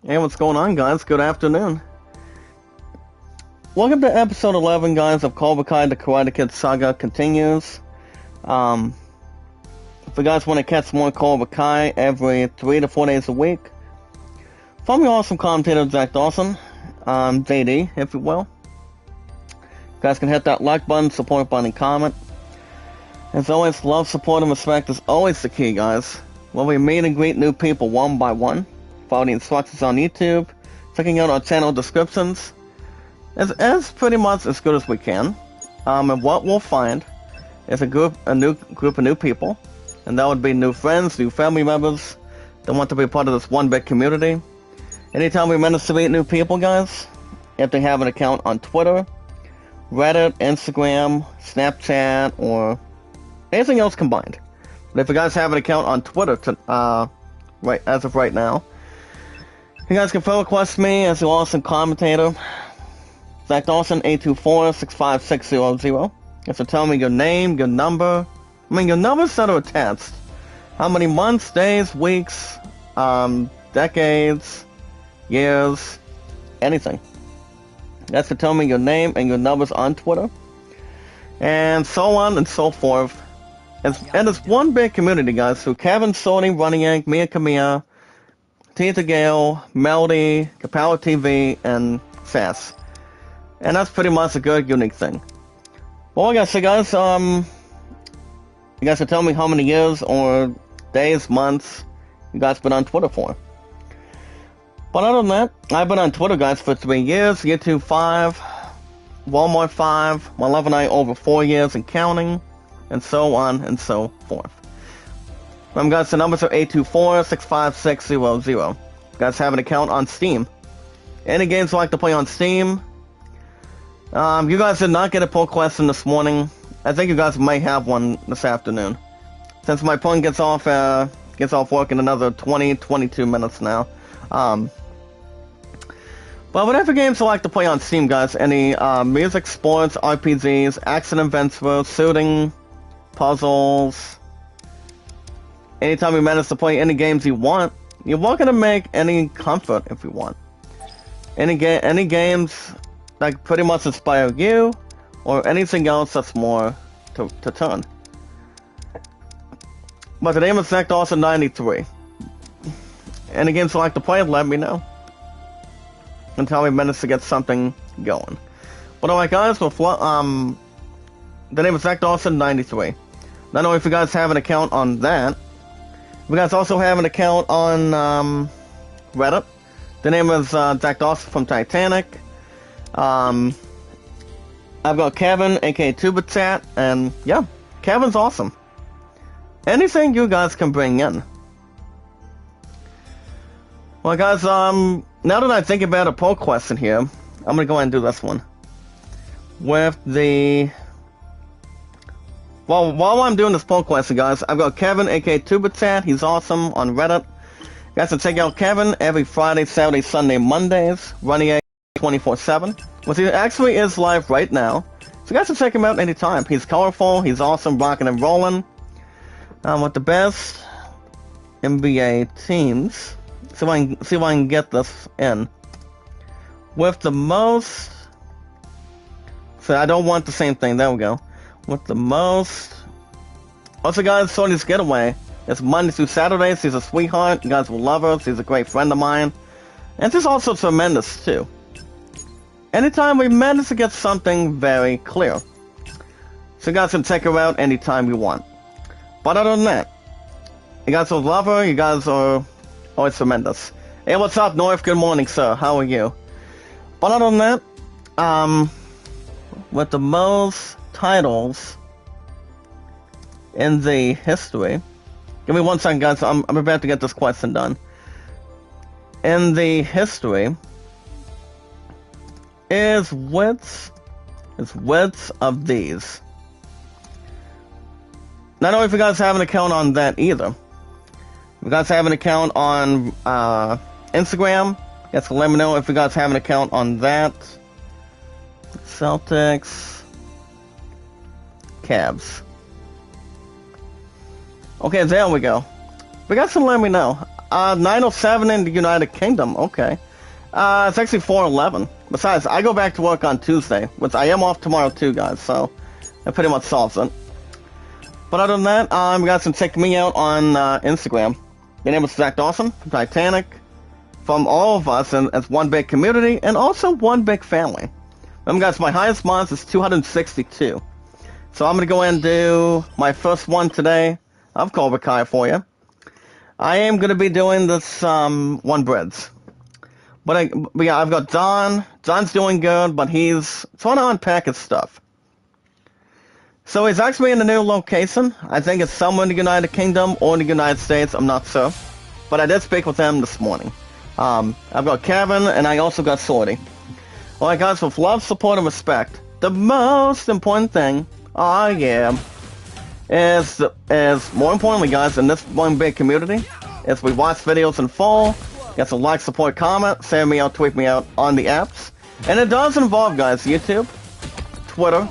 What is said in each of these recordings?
Hey, what's going on, guys? Good afternoon. Welcome to episode 11, guys, of Cobra the Karate Kid Saga continues. If you guys want to catch more Cobra Kai every 3 to 4 days a week, from your awesome commentator, Zach Dawson, JD, if you will. You guys can hit that like button, support button, and comment. As always, love, support, and respect is always the key, guys. When we meet and greet new people one by one, follow the instructions on YouTube, checking out our channel descriptions, is pretty much as good as we can. And what we'll find is a new group of new people, and that would be new friends, new family members that want to be part of this one big community. Anytime we manage to meet new people, guys, if they have an account on Twitter, Reddit, Instagram, Snapchat, or anything else combined. But if you guys have an account on Twitter, as of right now, you guys can friend request me as your awesome commentator, Zach Dawson, 824-65600. You have to tell me your name, your number. Your numbers that are attached. How many months, days, weeks, decades, years, anything. You have to tell me your name and your numbers on Twitter. And so on and so forth. And it's one big community, guys. So Kevin, Sony, Running Yank, Mia Kamiya, Tita Gale, Melody, Kapower TV, and Sass. And that's pretty much a good, unique thing. Well, like I said, guys, you guys can tell me how many years or days, months you guys been on Twitter for. But other than that, I've been on Twitter, guys, for 3 years, YouTube 5, Walmart 5, my love and I over 4 years and counting, and so on and so forth. Remember, guys, the numbers are 824-65600. You guys have an account on Steam. Any games you like to play on Steam? You guys did not get a pull question this morning. I think you guys may have one this afternoon, since my phone gets off work in another 22 minutes now. But whatever games you like to play on Steam, guys, any music, sports, RPGs, action adventures, shooting, puzzles. Anytime you manage to play any games you want, you're welcome to make any comfort if you want. Any games that pretty much inspire you, or anything else that's more to turn. But the name is Zach Dawson 93. Any games you like to play, let me know. Until we manage to get something going. But alright, guys, the name is Zach Dawson 93. Not only if you guys have an account on that, you guys also have an account on Reddit. The name is Zach Dawson from Titanic. I've got Kevin, aka Tubitat, and yeah, Kevin's awesome. Anything you guys can bring in. Well, guys, now that I think about a poll question here, I'm gonna go ahead and do this one. With the... Well, while I'm doing this poll question, guys, I've got Kevin, aka Tubitat. He's awesome on Reddit. You guys can check out Kevin every Friday, Saturday, Sunday, Mondays, running 24/7. Which he actually is live right now. So you guys can check him out anytime. He's colorful, he's awesome, rocking and rolling. With the best NBA teams. See if I can get this in. With the most... So I don't want the same thing. There we go. With the most... Also, guys, Sony's Getaway. It's Monday through Saturdays. He's a sweetheart. You guys will love her. He's a great friend of mine. And she's also tremendous, too. Anytime we manage to get something very clear. So you guys can check her out anytime you want. But other than that, you guys will love her. You guys are always tremendous. Hey, what's up, North? Good morning, sir. How are you? But other than that, with the most titles in the history... Give me 1 second, guys. I'm about to get this question done. In the history... is width of these. Not only if you guys have an account on that either. If you guys have an account on Instagram, you guys can let me know if you guys have an account on that. Celtics, Cavs. Okay, there we go. If you guys can let me know. 9:07 in the United Kingdom. Okay. It's actually 4:11. Besides, I go back to work on Tuesday, which I am off tomorrow too, guys. So that pretty much solves it. But other than that, you guys can check me out on Instagram. My name is Zach Dawson from Titanic. From all of us as one big community and also one big family. Remember, guys, my highest mods is 262. So I'm gonna go and do my first one today of Cobra Kai for you. I am gonna be doing this one breads. But yeah, I've got Don. Don's doing good, but he's trying to unpack his stuff. So he's actually in a new location. I think it's somewhere in the United Kingdom or in the United States. I'm not sure. But I did speak with him this morning. I've got Kevin, and I also got Sorty. Alright, guys, with love, support, and respect, the most important thing, is more importantly, guys, in this one big community, is we watch videos in full, get some like, support, comment, send me out, tweet me out on the apps. And it does involve, guys, YouTube, Twitter,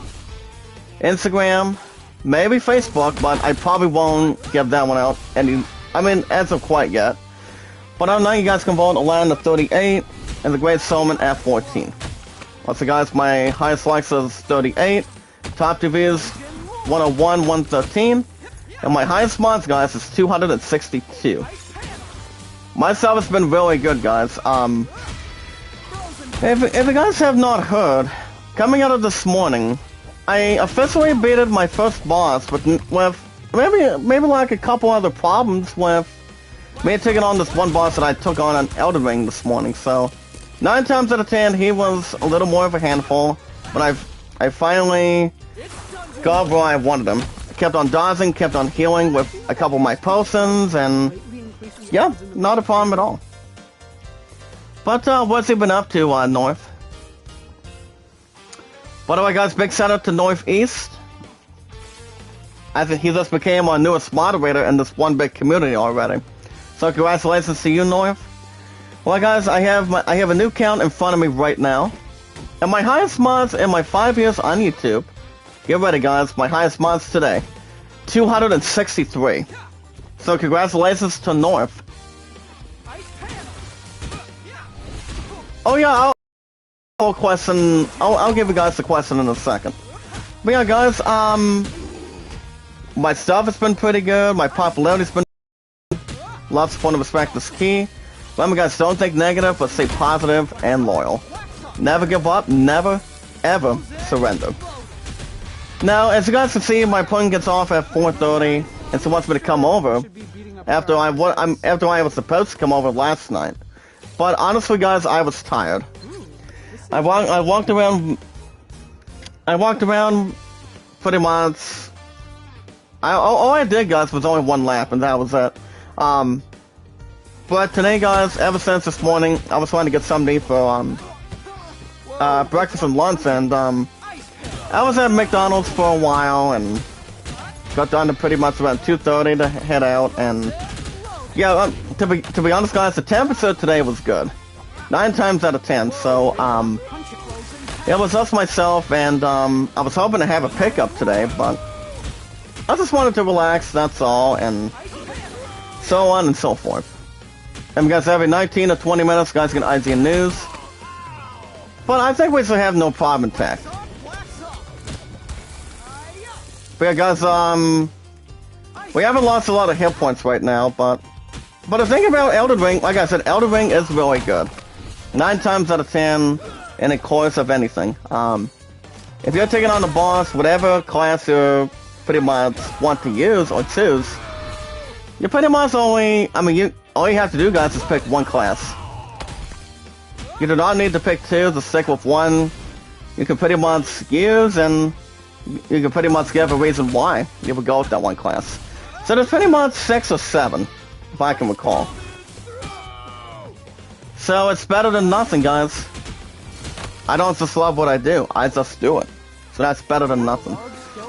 Instagram, maybe Facebook, but I probably won't give that one out as of quite yet. But other than that, you guys can vote Aladdin at 38 and the Great Solomon at 14. Also, guys, my highest likes is 38, top reviews 101, 113, and my highest mods, guys, is 262. My stuff has been really good, guys. If you guys have not heard, coming out of this morning, I officially beated my first boss with maybe like a couple other problems with me taking on this one boss that I took on Elden Ring this morning. So 9 times out of 10 he was a little more of a handful, but I finally got where I wanted him. I kept on dodging, kept on healing with a couple of my potions, and yeah, not a problem at all. But what's he been up to, North? By the way, guys, big shout out to Northeast. I think he just became our newest moderator in this one big community already. So congratulations to you, North. Well, guys, I have a new count in front of me right now, and my highest mods in my 5 years on YouTube. Get ready, guys. My highest mods today, 263. So congratulations to North. Oh yeah, I'll give you guys the question in a second. But yeah, guys, my stuff has been pretty good. My popularity's been love, support, and respect is key. Remember, guys, don't think negative, but stay positive and loyal. Never give up, never, ever surrender. Now, as you guys can see, my opponent gets off at 4:30, and so wants me to come over after I was supposed to come over last night. But honestly, guys, I was tired. I walked around pretty much. All I did, guys, was only one lap, and that was it. But today, guys, ever since this morning, I was trying to get something to eat for breakfast and lunch, and I was at McDonald's for a while, and got done to pretty much around 2:30 to head out. And yeah, to be honest, guys, the temperature today was good, 9 times out of 10. So it was just myself, and I was hoping to have a pickup today, but I just wanted to relax, that's all, and so on and so forth. And guys, every 19 or 20 minutes, guys get IGN news. But I think we should have no problem in fact. But yeah, guys, we haven't lost a lot of hit points right now, but the thing about Elden Ring, like I said, Elden Ring is really good. 9 times out of 10 in a course of anything. If you're taking on the boss, whatever class you pretty much want to use or choose, you pretty much all you have to do, guys, is pick one class. You do not need to pick 2 to stick with one. You can pretty much use, and you can pretty much give a reason why you would go with that one class. So there's pretty much 6 or 7, if I can recall. So it's better than nothing, guys. I don't just love what I do, I just do it. So that's better than nothing.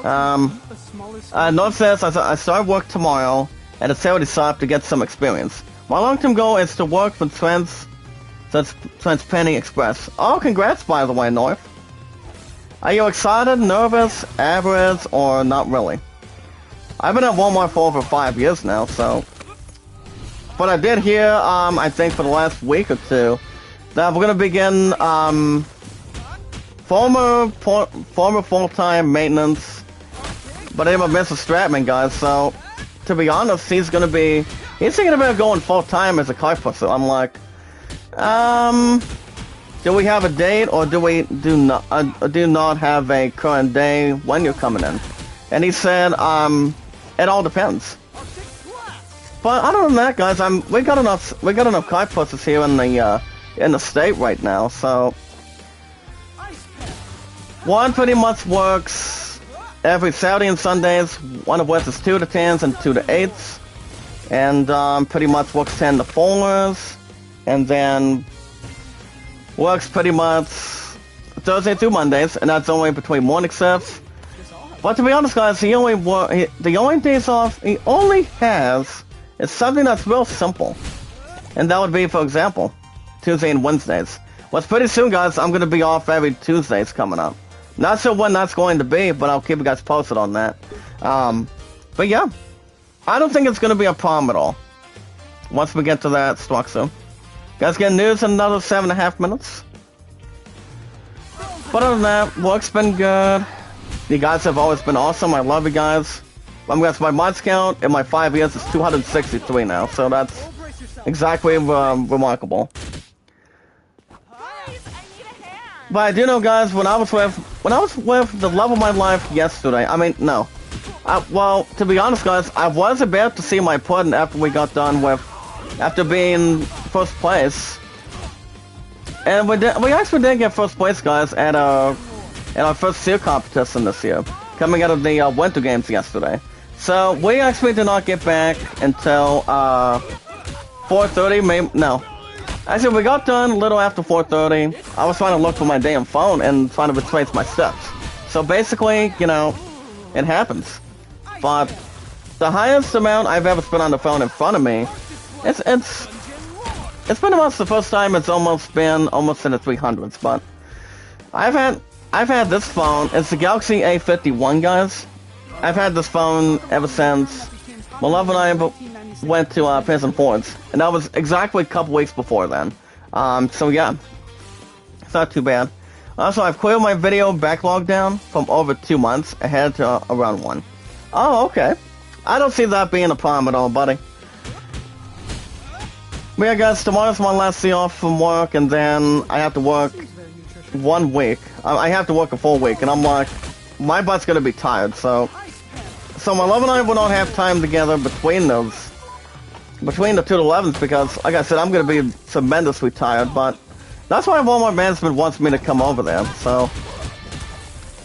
North says, I start work tomorrow at a charity shop to get some experience. My long-term goal is to work for Transpenny Express. Oh, congrats, by the way, North. Are you excited, nervous, average, or not really? I've been at Walmart for over 5 years now, so but I did hear, I think for the last week or two, that we're gonna begin, former full-time maintenance, but name of Mr. Stratman, guys. So, to be honest, he's thinking about going full-time as a kite pusher. I'm like, do we have a date, or do we do not have a current day when you're coming in? And he said, it all depends. But other than that, guys, we got enough kite pushers here in the state right now. So one pretty much works every Saturday and Sundays. One of which is 2 to 10s and 2 to 8s, and pretty much works 10 to 4s, and then works pretty much Thursday through Mondays, and that's only between morning shifts. But to be honest, guys, the only days off he only has is something that's real simple, and that would be, for example, Tuesday and Wednesdays. Well, pretty soon, guys, I'm going to be off every Tuesdays coming up. Not sure when that's going to be, but I'll keep you guys posted on that. But yeah, I don't think it's going to be a problem at all once we get to that structure. Guys, get news in another 7.5 minutes. But other than that, work's been good. You guys have always been awesome. I love you guys. Guys, my mods count in my 5 years is 263 now, so that's exactly remarkable. But I do know, guys, when I was with the love of my life yesterday, I mean, no. Well, to be honest, guys, I was about to see my pudding after we got done after being first place. And we actually did get first place, guys, at our first SEER competition this year, coming out of the Winter Games yesterday. So we actually did not get back until 4:30. Maybe no. Actually, we got done a little after 4:30. I was trying to look for my damn phone and trying to retrace my steps. So basically, you know, it happens. But the highest amount I've ever spent on the phone in front of me, it's been almost the first time it's been almost in the 300s. But I've had this phone. It's the Galaxy A51, guys. I've had this phone ever since my love and I went to Prison Fords, and that was exactly a couple weeks before then. So yeah, it's not too bad. Also, I've cleared my video backlog down from over 2 months ahead to around 1. Oh, okay. I don't see that being a problem at all, buddy. But yeah, guys, tomorrow's my last day off from work, and then I have to work 1 week. I have to work a full week, and I'm like, my butt's gonna be tired, so my love and I will not have time together between the 2 to 11s, because, like I said, I'm gonna be tremendously tired, but that's why Walmart management wants me to come over there, so.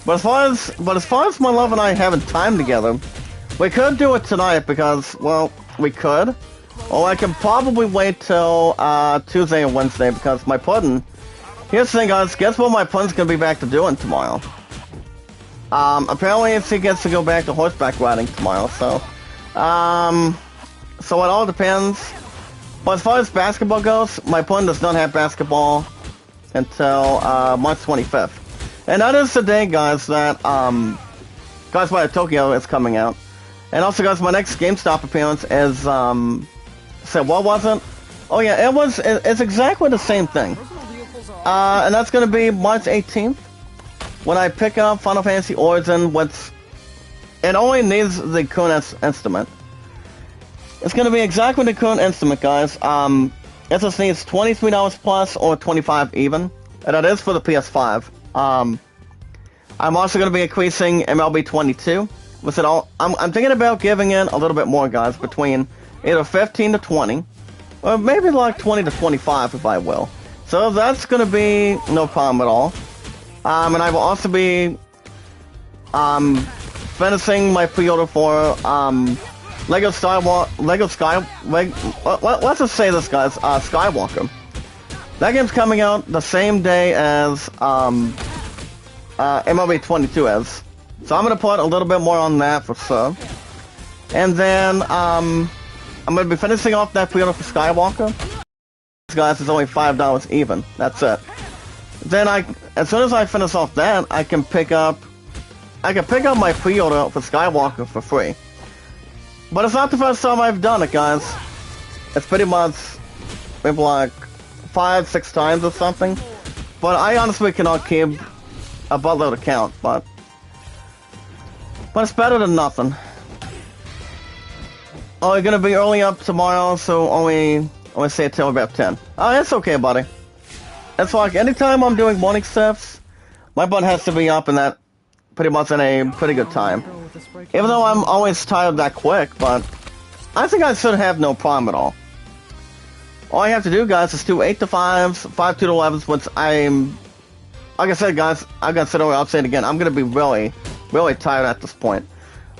But as far as my love and I having time together, we could do it tonight, because, well, we could. Or I can probably wait till Tuesday and Wednesday, because my pudding. Here's the thing, guys. Guess what my pudding's gonna be back to doing tomorrow? Apparently he gets to go back to horseback riding tomorrow, so. So it all depends. But as far as basketball goes, my pudding does not have basketball until March 25th. And that is the day, guys, that Guys by Tokyo is coming out. And also, guys, my next GameStop appearance is so what was it? Oh yeah, it's exactly the same thing. And that's gonna be March 18th when I pick up Final Fantasy Origin with it only needs the current instrument. It's gonna be exactly the current instrument, guys. It just needs $23 plus or $25 even, and that is for the PS5. I'm also gonna be increasing MLB 22. With it all, I'm thinking about giving in a little bit more, guys, between either 15 to 20, or maybe like 20 to 25 if I will. So that's gonna be no problem at all. And I will also be finishing my pre-order for let's just say this, guys, Skywalker. That game's coming out the same day as MLB 22 is. So I'm gonna put a little bit more on that for sure. And then I'm gonna be finishing off that pre-order for Skywalker. Guys, it's only $5 even. That's it. Then as soon as I finish off that, I can pick up my pre-order for Skywalker for free. But it's not the first time I've done it, guys. it's pretty much maybe like 5-6 times or something. But I honestly cannot keep a buttload account, but it's better than nothing. Oh, you're gonna be early up tomorrow, so only stay till about 10. Oh, that's okay, buddy. It's like anytime I'm doing morning steps, my butt has to be up in that pretty much in a pretty good time. Even though I'm always tired that quick, but I think I should have no problem at all. All I have to do, guys, is do 8 to 5s, 5 to 11s, which I'm... Like I said, guys, I'm gonna sit over, I'll say it again, I'm gonna be really, really tired at this point.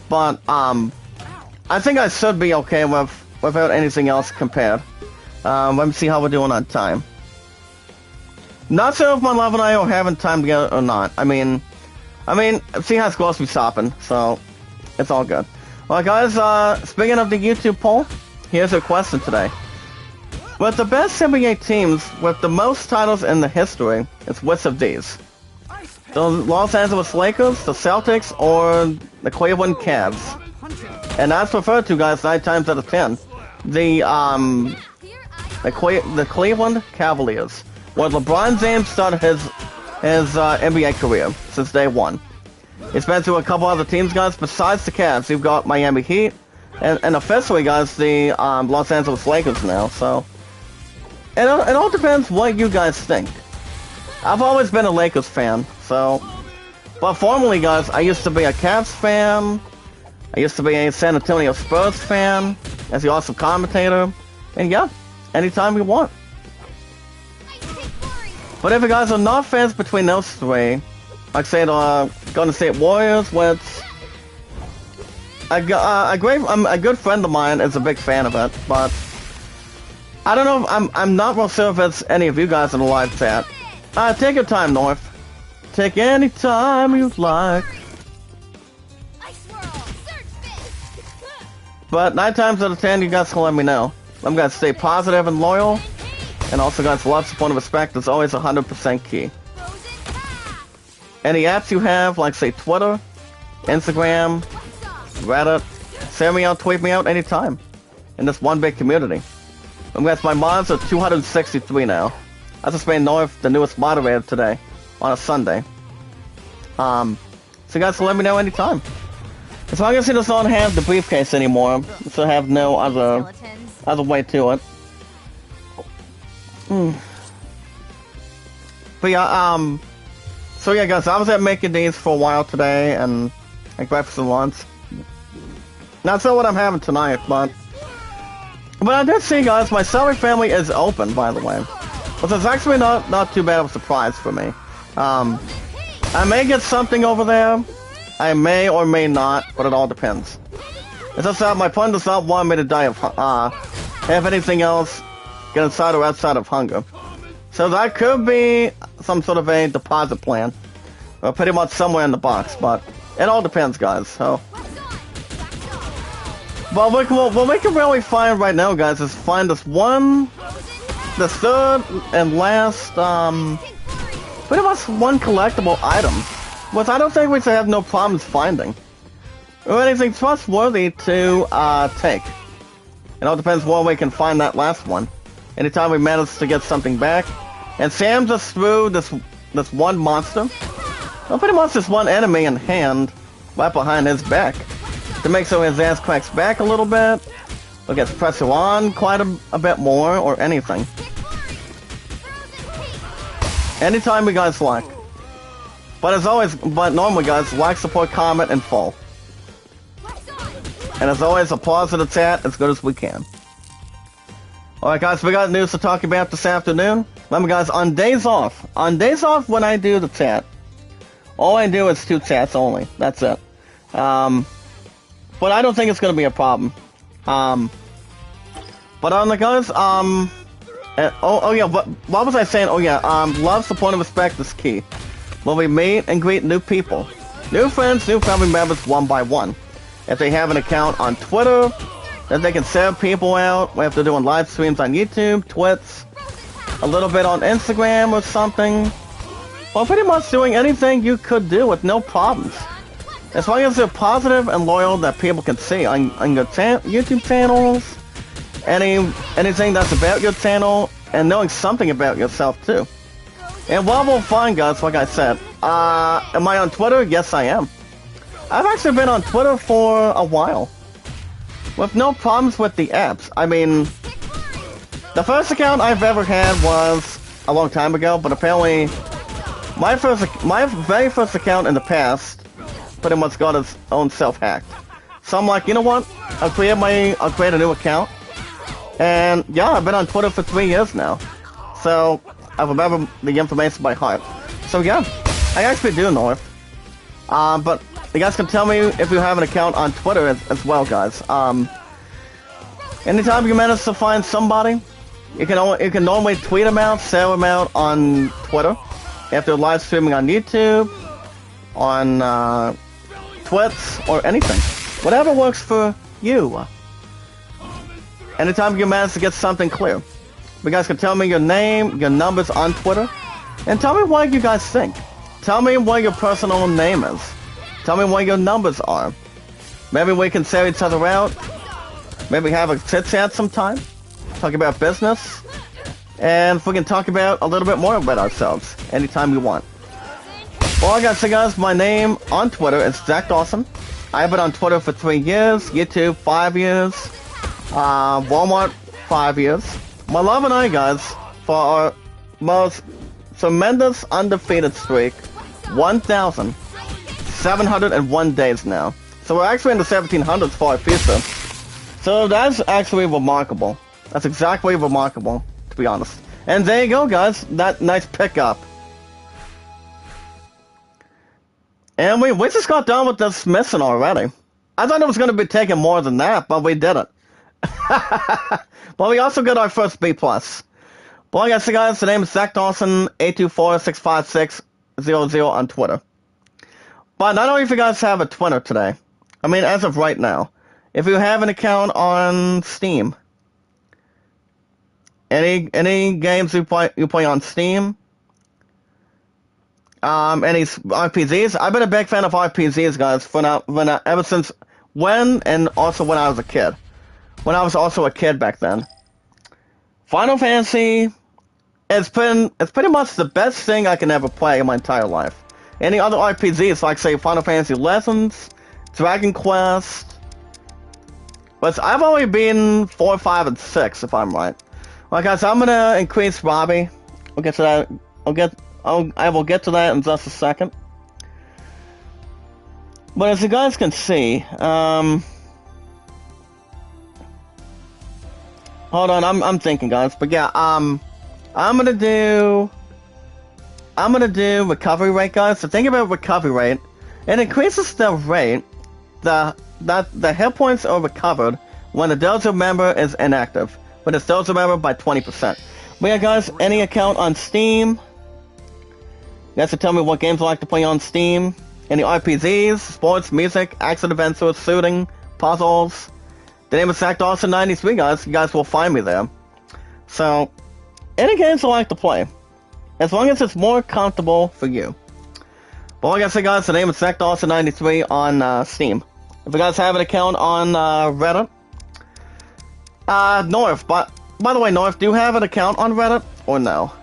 But, I think I should be okay without anything else compared. Let me see how we're doing on time. Not sure if my love and I are having time together or not. I mean, see how it's supposed to be stopping, so it's all good. Well, guys, speaking of the YouTube poll, here's a question today. With the best NBA teams with the most titles in the history, it's which of these? The Los Angeles Lakers, the Celtics, or the Cleveland Cavs? And that's referred to, guys, 9 times out of 10. The Cleveland Cavaliers, where LeBron James started his NBA career since day one. He's been to a couple other teams, guys, besides the Cavs. You've got Miami Heat, and officially, guys, the Los Angeles Lakers now, so... It all depends what you guys think. I've always been a Lakers fan, so... But formerly, guys, I used to be a Cavs fan. I used to be a San Antonio Spurs fan, as the awesome commentator. And yeah, anytime you want. But if you guys are not fans between those three, like say the Golden State Warriors, which a good friend of mine is a big fan of it, but I don't know. I'm not real sure if it's any of you guys in the live chat. Take your time, North. Take any time you like. But 9 times out of 10, you guys can let me know. I'm gonna stay positive and loyal, and also, guys, love, support, and respect is always 100% key. Any apps you have, like say Twitter, Instagram, Reddit, send me out, tweet me out anytime. In this one big community. Guys, my mods are 263 now. I just made North the newest moderator today, on a Sunday. So you guys can let me know anytime. As long as he does not have the briefcase anymore, so have no other way to it. But yeah, so yeah, guys, I was at making these for a while today, and like breakfast and lunch. Not sure what I'm having tonight, but I did see, guys, my celery family is open, by the way. Which is actually not too bad of a surprise for me. I may get something over there. I may or may not, but it all depends. It's just that my plan does not want me to die of have anything else get inside or outside of hunger. So that could be some sort of a deposit plan. Or pretty much somewhere in the box, but it all depends, guys, so... But what we can really find right now, guys, is find this the third and last, pretty much one collectible item, which I don't think we should have no problems finding. Or anything trustworthy to, take. It all depends where we can find that last one. Anytime we manage to get something back. And Sam just threw this one monster, well, pretty much this one enemy in hand, right behind his back. To make so his ass cracks back a little bit, or gets pressure on quite a bit more, or anything. Anytime you guys like. But as always, normally, guys, like, support, comment, and follow. And as always, applause in the chat as good as we can. Alright, guys, we got news to talk about this afternoon. Remember, guys, on days off when I do the chat, all I do is 2 chats only. That's it. But I don't think it's going to be a problem. But on the guys, oh yeah, what was I saying? Oh yeah, love, support, and respect is key. When we meet and greet new people, new friends, new family members, one by one. If they have an account on Twitter, then they can serve people out. We have to do live streams on YouTube, Twitch, a little bit on Instagram or something. Well, pretty much doing anything you could do with no problems. As long as they're positive and loyal that people can see on your YouTube channels, anything that's about your channel, and knowing something about yourself too. And while we're fine, guys, like I said, am I on Twitter? Yes, I am. I've actually been on Twitter for a while, with no problems with the apps. I mean, the first account I've ever had was a long time ago, but apparently my very first account in the past pretty much got its own self-hacked. So I'm like, you know what? I'll create a new account. And yeah, I've been on Twitter for 3 years now. So I remember the information by heart. So yeah, I actually do know it. But you guys can tell me if you have an account on Twitter as well, guys. Anytime you manage to find somebody, you can normally tweet them out, say them out on Twitter. If they're live streaming on YouTube, on Twitch, or anything. Whatever works for you. Anytime you manage to get something clear. You guys can tell me your name, your numbers on Twitter, and tell me what you guys think. Tell me what your personal name is. Tell me what your numbers are. Maybe we can sell each other out. Maybe have a chit-chat sometime. Talk about business. And we can talk about a little bit more about ourselves anytime you want. Well, I gotta say, guys, my name on Twitter is Zach Dawson. I've been on Twitter for 3 years, YouTube 5 years, Walmart 5 years. My love and I, guys, for our most tremendous undefeated streak, 1,701 days now. So we're actually in the 1700s for our FIFA. So that's actually remarkable. That's exactly remarkable, to be honest. And there you go, guys. That nice pickup. And we just got done with this mission already. I thought it was going to be taking more than that, but we did it. But we also got our first B+. Well, I guess, guys, the name is Zach Dawson, 824-656-00 on Twitter. But I don't know if you guys have a Twitter today. I mean, as of right now. If you have an account on Steam. Any games you play on Steam? Any RPGs? I've been a big fan of RPGs, guys, ever since and also when I was a kid. When I was also a kid back then. Final Fantasy, it's pretty much the best thing I can ever play in my entire life. Any other RPGs, like, say, Final Fantasy Legends, Dragon Quest, but I've only been 4, 5, and 6, if I'm right. Well, guys, I'm gonna increase Robbie. We'll get to that. I will get to that in just a second. But as you guys can see, hold on, I'm thinking, guys. But yeah, I'm gonna do recovery rate, guys. So think about recovery rate. It increases the rate that the hit points are recovered when the Delta member is inactive. But it's Delta member by 20%. But yeah, guys, any account on Steam. You guys can tell me what games I like to play on Steam. Any RPGs, sports, music, action adventures, shooting, puzzles. The name is Zach Dawson 93, guys. You guys will find me there. So, any games I like to play. As long as it's more comfortable for you. But like I said, guys, the name is Zach Dawson 93 on Steam. If you guys have an account on Reddit. North, by the way, North, do you have an account on Reddit or no?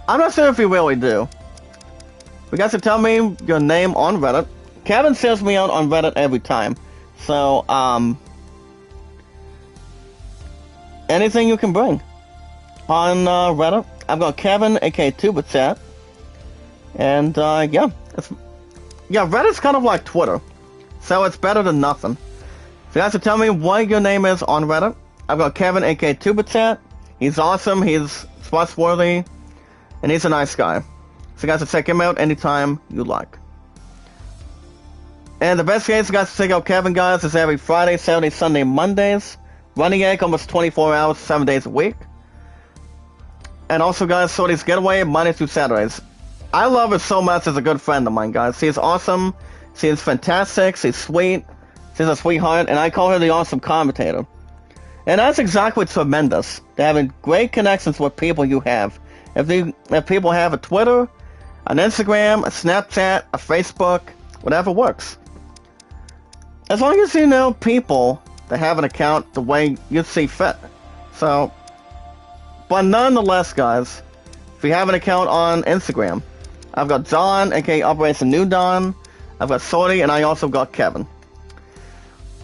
I'm not sure if you really do. You guys can tell me your name on Reddit. Kevin sells me out on Reddit every time. So, anything you can bring on Reddit. I've got Kevin, aka TuberChat. And, yeah. Reddit's kind of like Twitter. So it's better than nothing. So you guys can tell me what your name is on Reddit. I've got Kevin, aka TuberChat. He's awesome, he's trustworthy, and he's a nice guy. So you guys can check him out anytime you like. And the best games you guys can check out Kevin, guys, is every Friday, Saturday, Sunday, Mondays. Running egg almost 24 hours, 7 days a week. And also, guys, Sorty's Getaway, Monday through Saturdays. I love her so much as a good friend of mine, guys. She's awesome, she's fantastic, she's sweet, she's a sweetheart, and I call her the awesome commentator. And that's exactly tremendous, to having great connections with people you have. If people have a Twitter, an Instagram, a Snapchat, a Facebook, whatever works. As long as you know people to have an account the way you see fit. So, but nonetheless, guys, if you have an account on Instagram, I've got Don, aka Operation New Don, I've got Sorty, and I also got Kevin.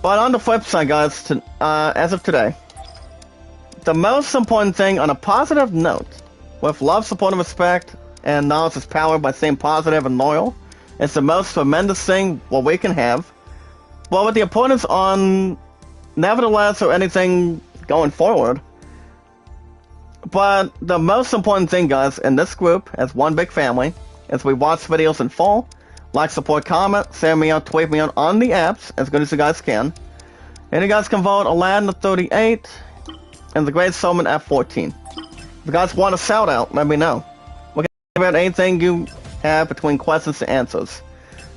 But on the flip side, guys, as of today, the most important thing on a positive note, with love, support, and respect, and knowledge is powered by staying positive and loyal, it's the most tremendous thing what we can have. Well, with the importance on nevertheless or anything going forward. But the most important thing, guys, in this group, as one big family, is we watch videos in full, like, support, comment, send me out, tweet me out on the apps, as good as you guys can. And you guys can vote Aladdin at 38, and the Great Solomon at 14. If you guys want a shout out, let me know. We can talk about anything you have between questions and answers.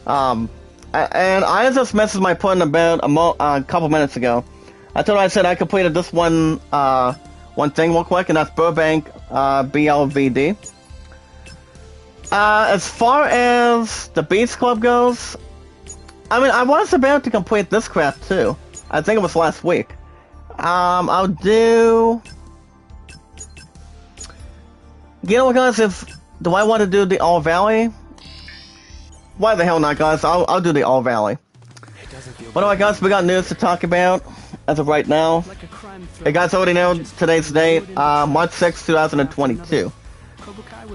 And I just messaged my putting about a couple minutes ago. I said I completed this one thing real quick, and that's Burbank BLVD. As far as the Beach Club goes, I mean, I was about to complete this crap too. I think it was last week. I'll do... You know what, guys, do I want to do the All Valley? Why the hell not, guys? I'll do the All Valley. But alright, guys, we got news to talk about as of right now. You guys already know today's date, March 6, 2022.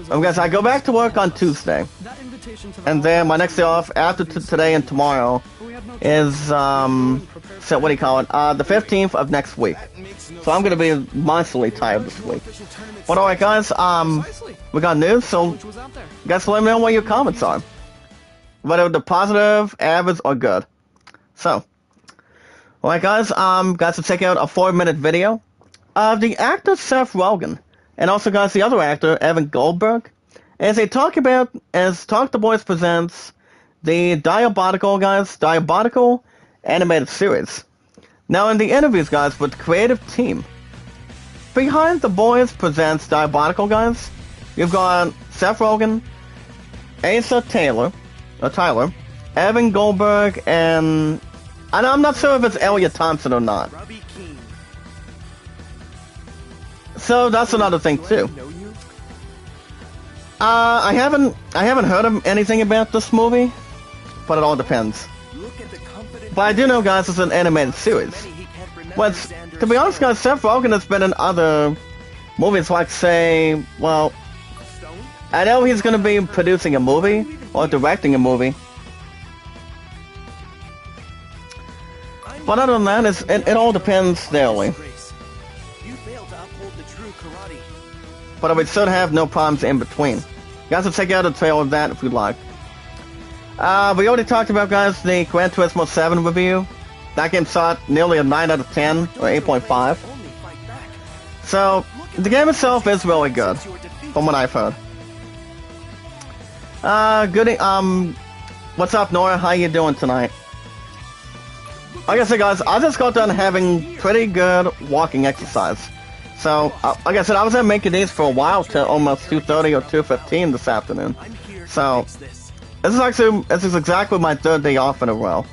Guys, I go back to work on Tuesday. And then my next day off after today and tomorrow is, so what do you call it? The 15th of next week. So I'm gonna be monsterly tired this week. But alright, guys, we got news, so guys, let me know what your comments are. Whether they're positive, average, or good. So, alright, guys, to check out a 4-minute video of the actor Seth Rogen, and also, guys, the other actor, Evan Goldberg, as they talk the Boys presents the Diabolical animated series. Now, in the interviews, guys, with the creative team behind The Boys presents Diabolical, guys, you've got Seth Rogen, Asa Tyler, Evan Goldberg, and I'm not sure if it's Elliot Thompson or not. So that's another thing too. I haven't heard of anything about this movie, but it all depends. But I do know, guys, it's an animated series. But to be honest, guys, Seth Rogen has been in other movies, like, say, well, I know he's going to be producing a movie or directing a movie. But other than that, it all depends daily. But we should have no problems in between. You guys can check out a trailer of that if you'd like. We already talked about, guys, the Gran Turismo 7 review. That game saw nearly a 9 out of 10, or 8.5. So, the game itself is really good, from what I've heard. What's up, Nora? How you doing tonight? Like I said, guys, I just got done having pretty good walking exercise. So, like I said, I was at making these for a while, till almost 2:30 or 2:15 this afternoon. So, this is exactly my 3rd day off in a row.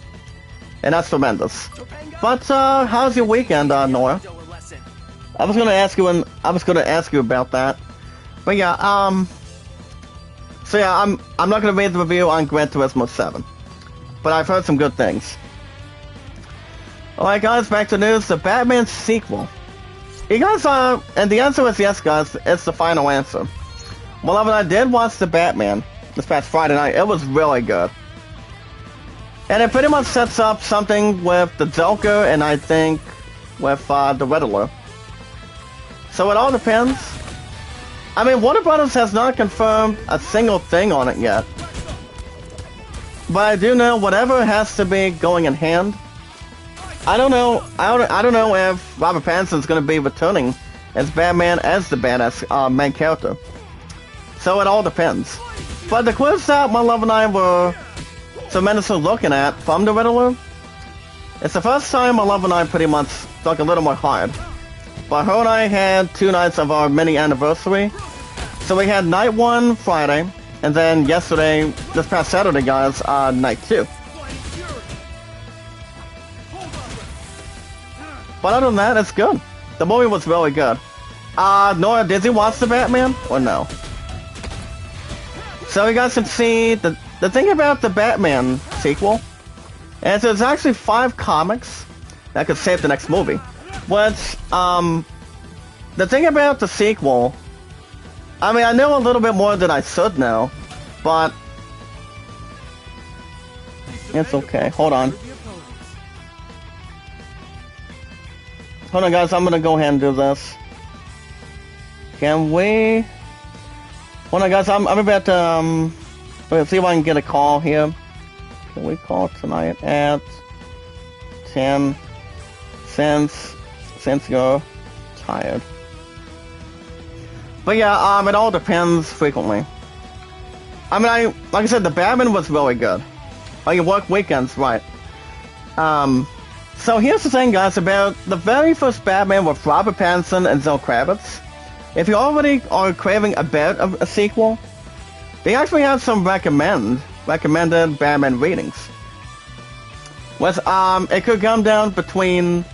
And that's tremendous. But, how's your weekend, Nora? I was gonna ask you about that. But yeah, so yeah, I'm not gonna read the review on Gran Turismo 7. But I've heard some good things. Alright, guys, back to news. The Batman sequel. You guys, and the answer is yes, guys. It's the final answer. Well, I did watch The Batman this past Friday night. It was really good. And it pretty much sets up something with the Joker and I think with the Riddler. So it all depends. I mean, Warner Brothers has not confirmed a single thing on it yet. But I do know whatever has to be going in hand. I don't know if Robert Pattinson's going to be returning as Batman as the badass main character. So it all depends. But the clues that my love and I were tremendously looking at from the Riddler, it's the first time my love and I pretty much stuck a little more hard. But her and I had 2 nights of our mini anniversary. So we had night 1 Friday, and then yesterday, this past Saturday, guys, night 2. But other than that, it's good. The movie was really good. Nora, did you watch the Batman or no? So you guys can see the thing about the Batman sequel is there's actually 5 comics that could save the next movie. Which, the thing about the sequel, I mean, I know a little bit more than I should know, but it's okay. Hold on. Hold on, guys. I'm gonna go ahead and do this. Can we? Hold on, guys. I'm about to let's see if I can get a call here. Can we call tonight at 10? Since you're tired. But yeah, it all depends frequently. I mean, like I said, the Batman was really good. Oh, you work weekends, right? So here's the thing, guys, about the very first Batman with Robert Pattinson and Zoe Kravitz. If you already are craving a bit of a sequel, they actually have some recommended Batman ratings. With it could come down between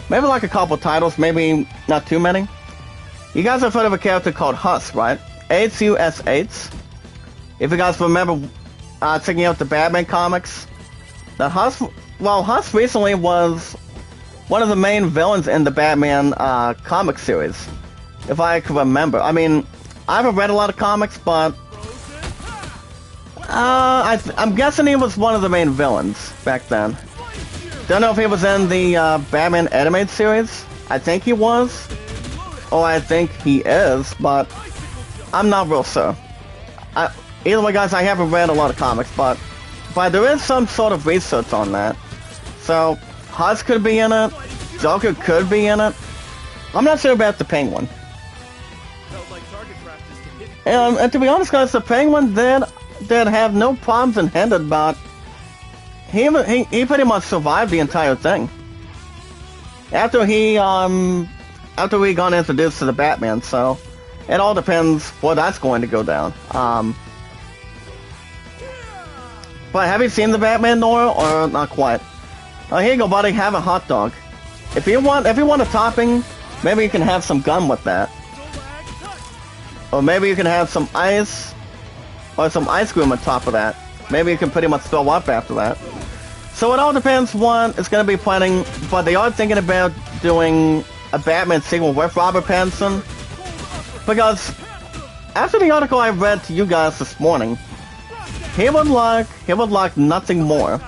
maybe like a couple titles, maybe not too many. You guys have heard of a character called Huss, right? Hush. If you guys remember checking out the Batman comics, that Huss recently was one of the main villains in the Batman comic series, if I can remember. I mean, I haven't read a lot of comics, but I'm guessing he was one of the main villains back then. Don't know if he was in the Batman animated series. I think he was, or I think he is, but I'm not real sure. Either way, guys, I haven't read a lot of comics, but there is some sort of research on that. So, Huss could be in it, Joker could be in it. I'm not sure about the Penguin. And to be honest, guys, the Penguin did have no problems in Hindered, but he pretty much survived the entire thing. After he got introduced to the Batman, so it all depends where that's going to go down. But have you seen the Batman, Nora, or not quite? Oh, here you go, buddy. Have a hot dog. If you want a topping, maybe you can have some gum with that, or maybe you can have some ice, or some ice cream on top of that. Maybe you can pretty much throw up after that. So it all depends what it's going to be planning, but they are thinking about doing a Batman sequel with Robert Pattinson, because after the article I read to you guys this morning, he would like nothing more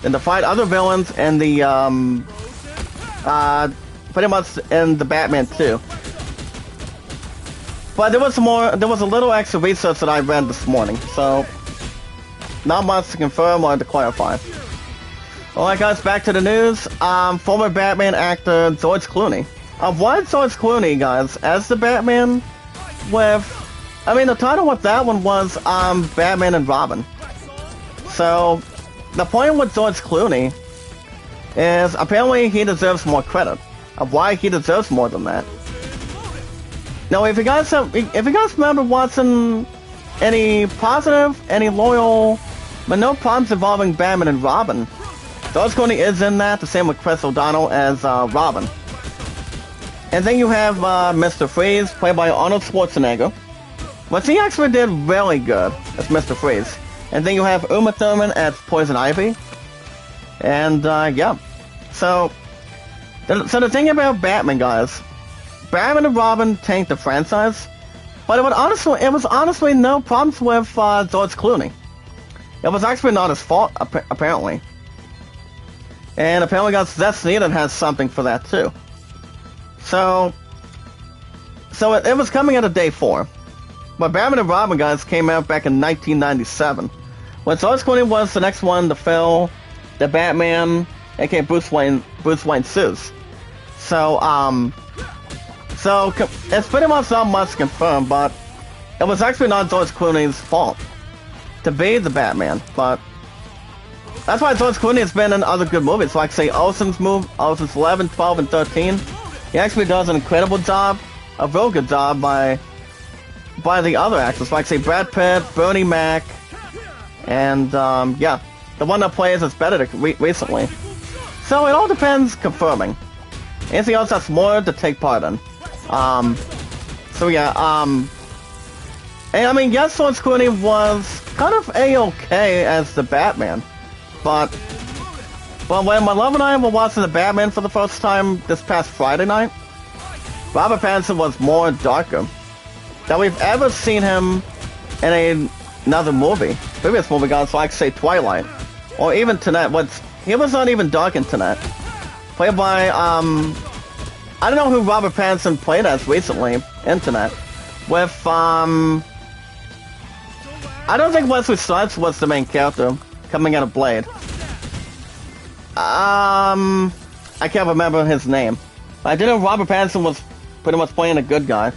than to fight other villains in the pretty much in the Batman 2. But there was a little extra research that I read this morning, so not much to confirm or to clarify. Alright, guys, back to the news. Former Batman actor George Clooney. Why George Clooney, guys, as the Batman with... I mean, the title with that one was Batman and Robin. So, the point with George Clooney is apparently he deserves more credit of why he deserves more than that. Now, if you guys remember watching any positive, any loyal, but no problems involving Batman and Robin, George Clooney is in that, the same with Chris O'Donnell as Robin. And then you have Mr. Freeze, played by Arnold Schwarzenegger. But he actually did really good as Mr. Freeze. And then you have Uma Thurman as Poison Ivy. And, yeah. So the thing about Batman, guys, Batman and Robin tanked the franchise, but it was honestly no problems with George Clooney. It was actually not his fault, apparently. And apparently, guys, Zack Snyder has something for that, too. So it was coming out of day 4. But Batman and Robin, guys, came out back in 1997. When George Clooney was the next one to fill the Batman, aka Bruce Wayne suits. So it's pretty much not much confirmed, but it was actually not George Clooney's fault to be the Batman. But that's why George Clooney has been in other good movies, like, say, Ocean's 11, 12, and 13. He actually does an incredible job, a real good job by the other actors, like, say, Brad Pitt, Bernie Mac, and, yeah, the one that plays as Benedict recently. So it all depends confirming. anything else that's more to take part in. So yeah, and I mean, yes, Sword Clooney was kind of A-okay as the Batman, but when my love and I were watching the Batman for the first time this past Friday night, Robert Pattinson was more darker than we've ever seen him in another movie. Previous movie, guys, like say Twilight, or even Tenet. He was not even dark in Tenet. Played by I don't know who Robert Pattinson played as recently in Tenet. With I don't think Wesley Snipes was the main character coming out of Blade. I can't remember his name. I did know Robert Pattinson was pretty much playing a good guy.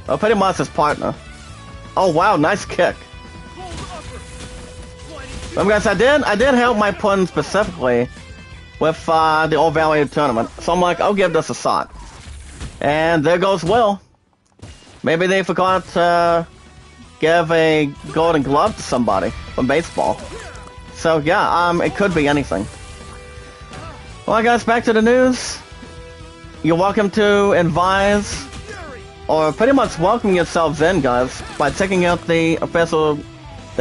Or pretty much his partner. Oh wow, nice kick. Guys, I did help my pun specifically with the Old Valley tournament. So I'm like, I'll give this a shot. And there goes Will. Maybe they forgot to give a golden glove to somebody from baseball. So yeah, it could be anything. Well guys, back to the news. You're welcome to advise, or pretty much welcome yourselves in, guys, by checking out the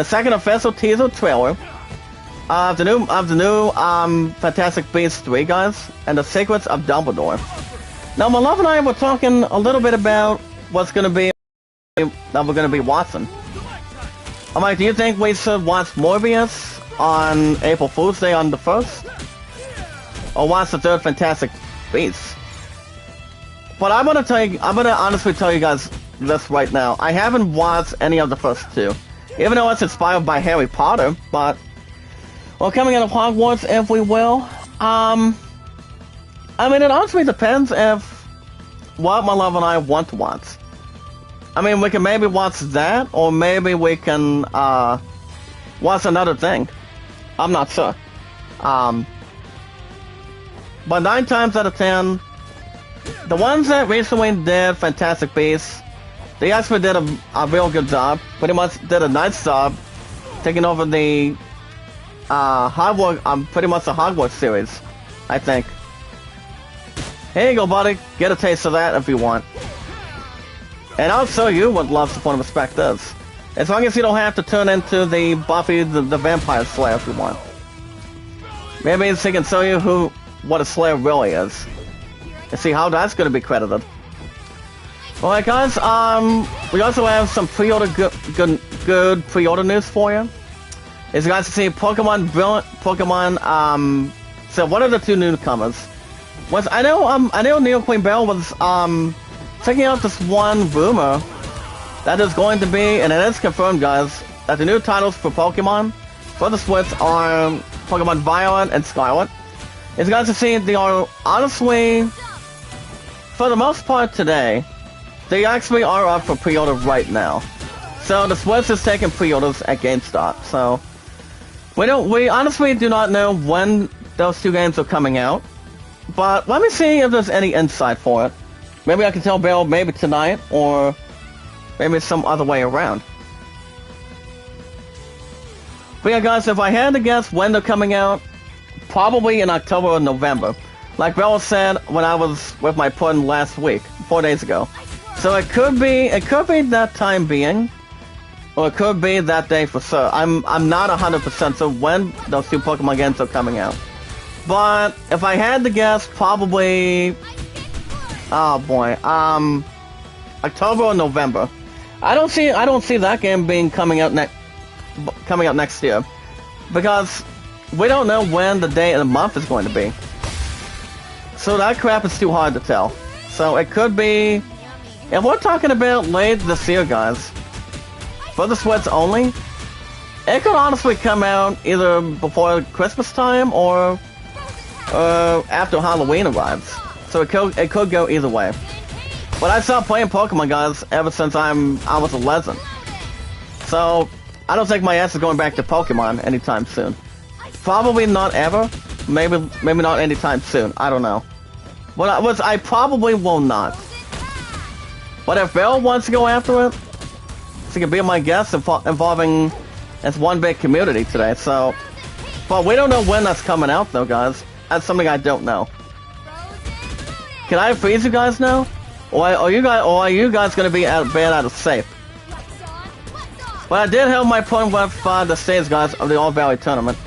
second official teaser trailer of the new Fantastic Beasts 3, guys, and the Secrets of Dumbledore. Now, my love and I were talking a little bit about what's gonna be that we're gonna be watching. I'm like, do you think we should watch Morbius on April Fool's Day on the 1st? Or watch the third Fantastic Beasts? But I'm gonna honestly tell you guys this right now. I haven't watched any of the first two. Even though it's inspired by Harry Potter, but well, coming out of Hogwarts, if we will. I mean, it honestly depends if what my love and I want to watch. I mean, we can maybe watch that, or maybe we can watch another thing. I'm not sure. But 9 times out of 10, the ones that recently did Fantastic Beasts, they actually did a real good job. Pretty much did a nice job taking over the Hogwarts, pretty much the Hogwarts series, I think. Here you go, buddy. Get a taste of that if you want. And I'll show you what Love, Support, and Respect is. As long as you don't have to turn into the Buffy the Vampire Slayer if you want. Maybe he can show you what a Slayer really is. And see how that's going to be credited. Alright guys, we also have some pre-order good pre-order news for you. As you guys can see, Pokemon, so one of the two newcomers was, I know Neil Queen Bell was, checking out this one rumor that is going to be, and it is confirmed, guys, that the new titles for Pokemon for the Switch are Pokemon Violet and Scarlet. As you guys can see, they are honestly, for the most part today, they actually are up for pre-order right now. So the Switch is taking pre-orders at GameStop. So we honestly do not know when those two games are coming out. But let me see if there's any insight for it. Maybe I can tell Bill maybe tonight, or maybe some other way around. But yeah, guys, if I had to guess when they're coming out, probably in October or November. Like Bella said when I was with my pudding last week, 4 days ago. So it could be that time being, or it could be that day for sure. I'm not 100% sure when those two Pokemon games are coming out. But if I had to guess, probably, oh boy, October or November. I don't see that game being coming out next year, because we don't know when the day of the month is going to be. So that crap is too hard to tell. So it could be, if we're talking about late this year, guys, for the Switch only, it could honestly come out either before Christmas time or after Halloween arrives. So it could go either way. But I stopped playing Pokemon, guys, ever since I was a legend. So I don't think my ass is going back to Pokemon anytime soon. Probably not ever. Maybe not anytime soon. I don't know. But I probably will not. But if Bill wants to go after it, she can be my guest involving this one big community today. So, but we don't know when that's coming out though, guys. That's something I don't know. can I freeze you guys now? Or are you guys gonna be banned out of safe? But I did have my point with the stage guys of the All Valley tournament.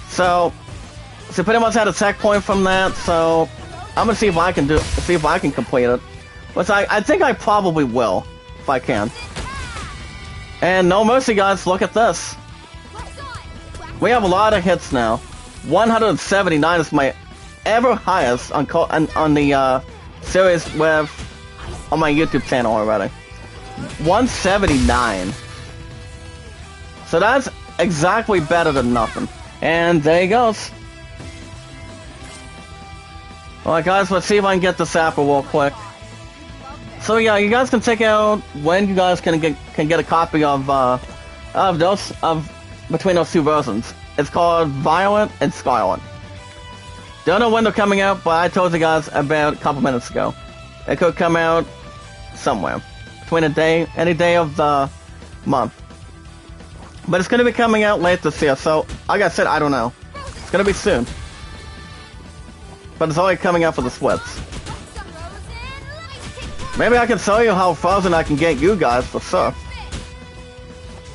So pretty much had a tech point from that, so I'm gonna see if I can complete it. Which I think I probably will, if I can. And no mercy guys, look at this. We have a lot of hits now. 179 is my ever highest on the series on my YouTube channel already. 179. So that's exactly better than nothing. And there he goes. Alright guys, let's see if I can get this apple real quick. So yeah, you guys can check out when you guys can get a copy of between those two versions. It's called Violet and Scarlet. Don't know when they're coming out, but I told you guys about a couple minutes ago. It could come out somewhere between any day of the month. But it's going to be coming out late this year, so like I said, I don't know. It's going to be soon. But it's already coming out for the Switch. Maybe I can show you how frozen I can get you guys for sure.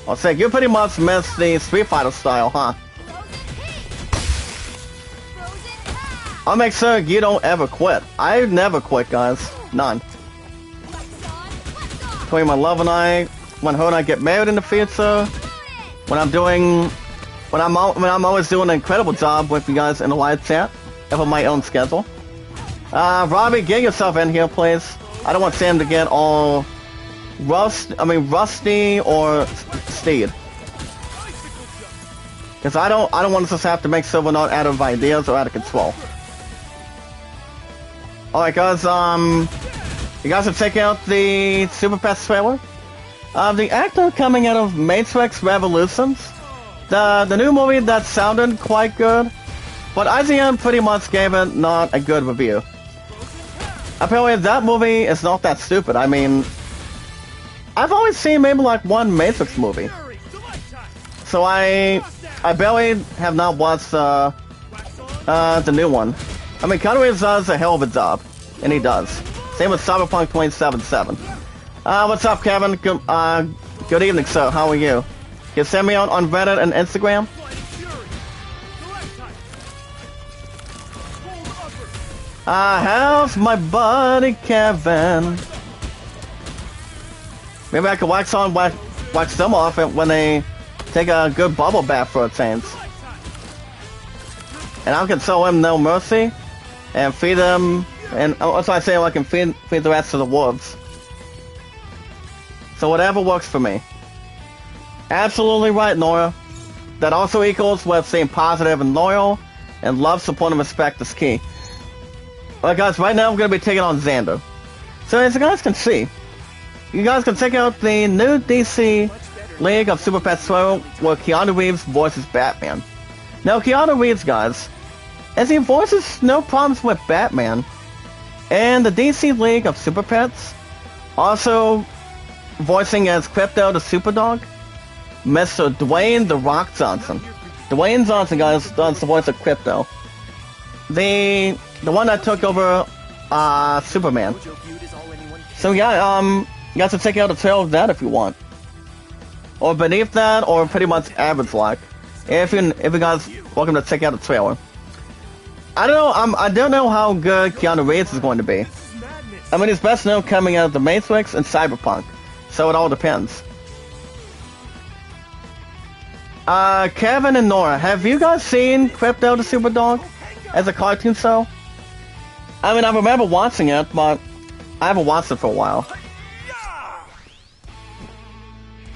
I'll say, you pretty much missed the Street Fighter style, huh? I'll make sure you don't ever quit. I never quit, guys. None. Between my love and I, when her and I get married in the future, when I'm always doing an incredible job with you guys in the live chat, of my own schedule. Robbie, get yourself in here, please. I don't want Sam to get all rusty or steed. Because I don't want us to have to make sure we're not out of ideas or out of control. Alright guys, you guys should check out the Super Pets trailer. The actor coming out of Matrix Revolutions. The new movie that sounded quite good. But IGN pretty much gave it not a good review. Apparently that movie is not that stupid. I mean, I've always seen maybe like one Matrix movie. So I barely have not watched the new one. I mean, Conway does a hell of a job. And he does. Same with Cyberpunk 2077. What's up, Kevin? Good evening, sir. How are you? You send me on Reddit and Instagram? How's my buddy Kevin? Maybe I could wax them off when they take a good bubble bath for a change. And I can show him no mercy and feed them, and also I say I can feed the rest of the wolves. So whatever works for me. Absolutely right, Nora. That also equals with staying positive and loyal, and love, support, and respect is key. Alright guys, right now we're going to be taking on Xander. So as you guys can see, you guys can check out the new DC League of Super Pets trailer where Keanu Reeves voices Batman. Now Keanu Reeves, guys, as he voices no problems with Batman, and the DC League of Super Pets, also voicing as Crypto the Superdog, Mr. Dwayne The Rock Johnson. Dwayne Johnson, guys, does the voice of Crypto. The one that took over Superman. So yeah, you guys can check out a trailer of that if you want. Or beneath that, or pretty much average like. If you guys welcome to check out the trailer. I don't know how good Keanu Reeves is going to be. I mean, he's best known coming out of The Matrix and Cyberpunk. So it all depends. Kevin and Nora, have you guys seen Crypto the Superdog as a cartoon show? I mean, I remember watching it, but I haven't watched it for a while.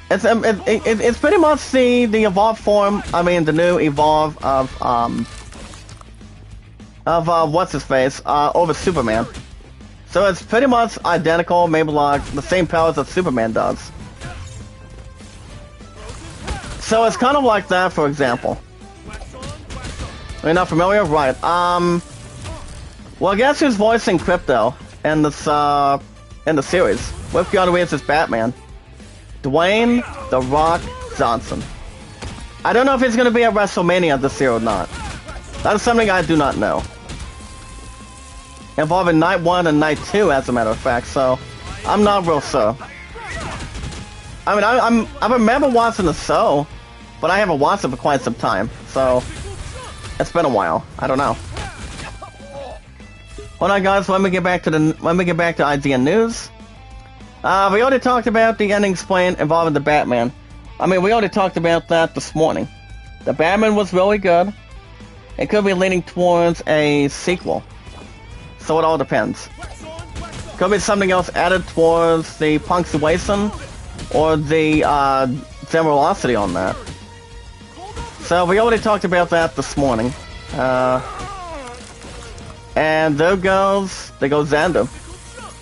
It's pretty much the evolved form. I mean, the new evolve of what's his face over Superman. So it's pretty much identical, maybe like the same powers that Superman does. So it's kind of like that, for example. Are you not familiar? Right. Well, guess who's voicing Crypto in this in the series? With Keanu Reeves as Batman. Dwayne The Rock Johnson. I don't know if he's going to be at WrestleMania this year or not. That is something I do not know. involving Night 1 and Night 2, as a matter of fact, so I'm not real sure. I mean, I remember watching the show, but I haven't watched it for quite some time, so it's been a while. I don't know. Hold on, guys. Let me get back to IGN news. We already talked about the ending explain involving the Batman. I mean, we already talked about that this morning. The Batman was really good. It could be leaning towards a sequel. So it all depends. Could be something else added towards the punctuation or the generosity on that. So we already talked about that this morning. And there goes Xander.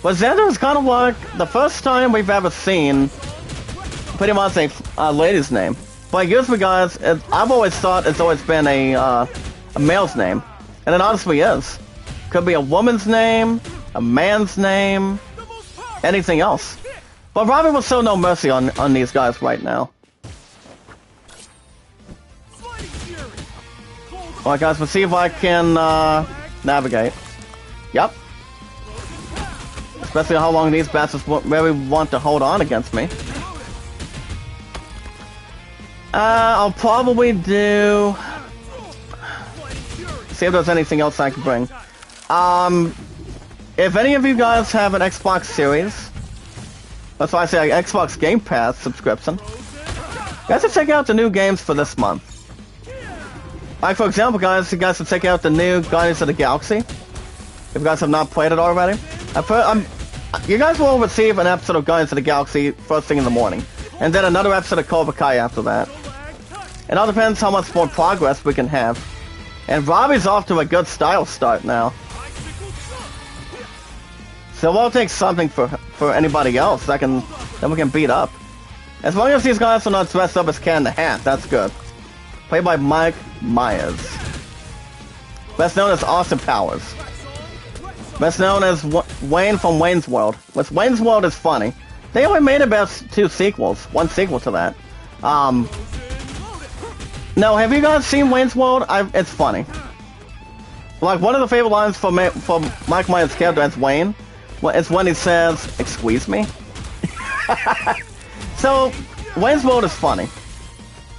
But Xander is kind of like the first time we've ever seen pretty much a lady's name. But usually, guys, I've always thought it's always been a male's name. And it honestly is. Could be a woman's name, a man's name, anything else. But Robin will show no mercy on these guys right now. Alright, guys, let's see if I can navigate. Yep. Especially how long these bastards really want to hold on against me. I'll probably do... See if there's anything else I can bring. If any of you guys have an Xbox Series, that's why I say Xbox Game Pass subscription, you guys should check out the new games for this month. Like, for example, guys, you guys should check out the new Guardians of the Galaxy. If you guys have not played it already. You guys will receive an episode of Guardians of the Galaxy first thing in the morning. And then another episode of Cobra Kai after that. It all depends how much more progress we can have. And Robbie's off to a good style start now. So we'll take something for anybody else that we can beat up. As long as these guys are not dressed up as Cat in the Hat, that's good. Played by Mike Myers. Best known as Austin Powers. Best known as Wayne from Wayne's World. Which Wayne's World is funny. They only made about 2 sequels. 1 sequel to that. No, have you guys seen Wayne's World? It's funny. Like, one of the favorite lines from Mike Myers' character as Wayne is when he says, "Excuse me?" So, Wayne's World is funny.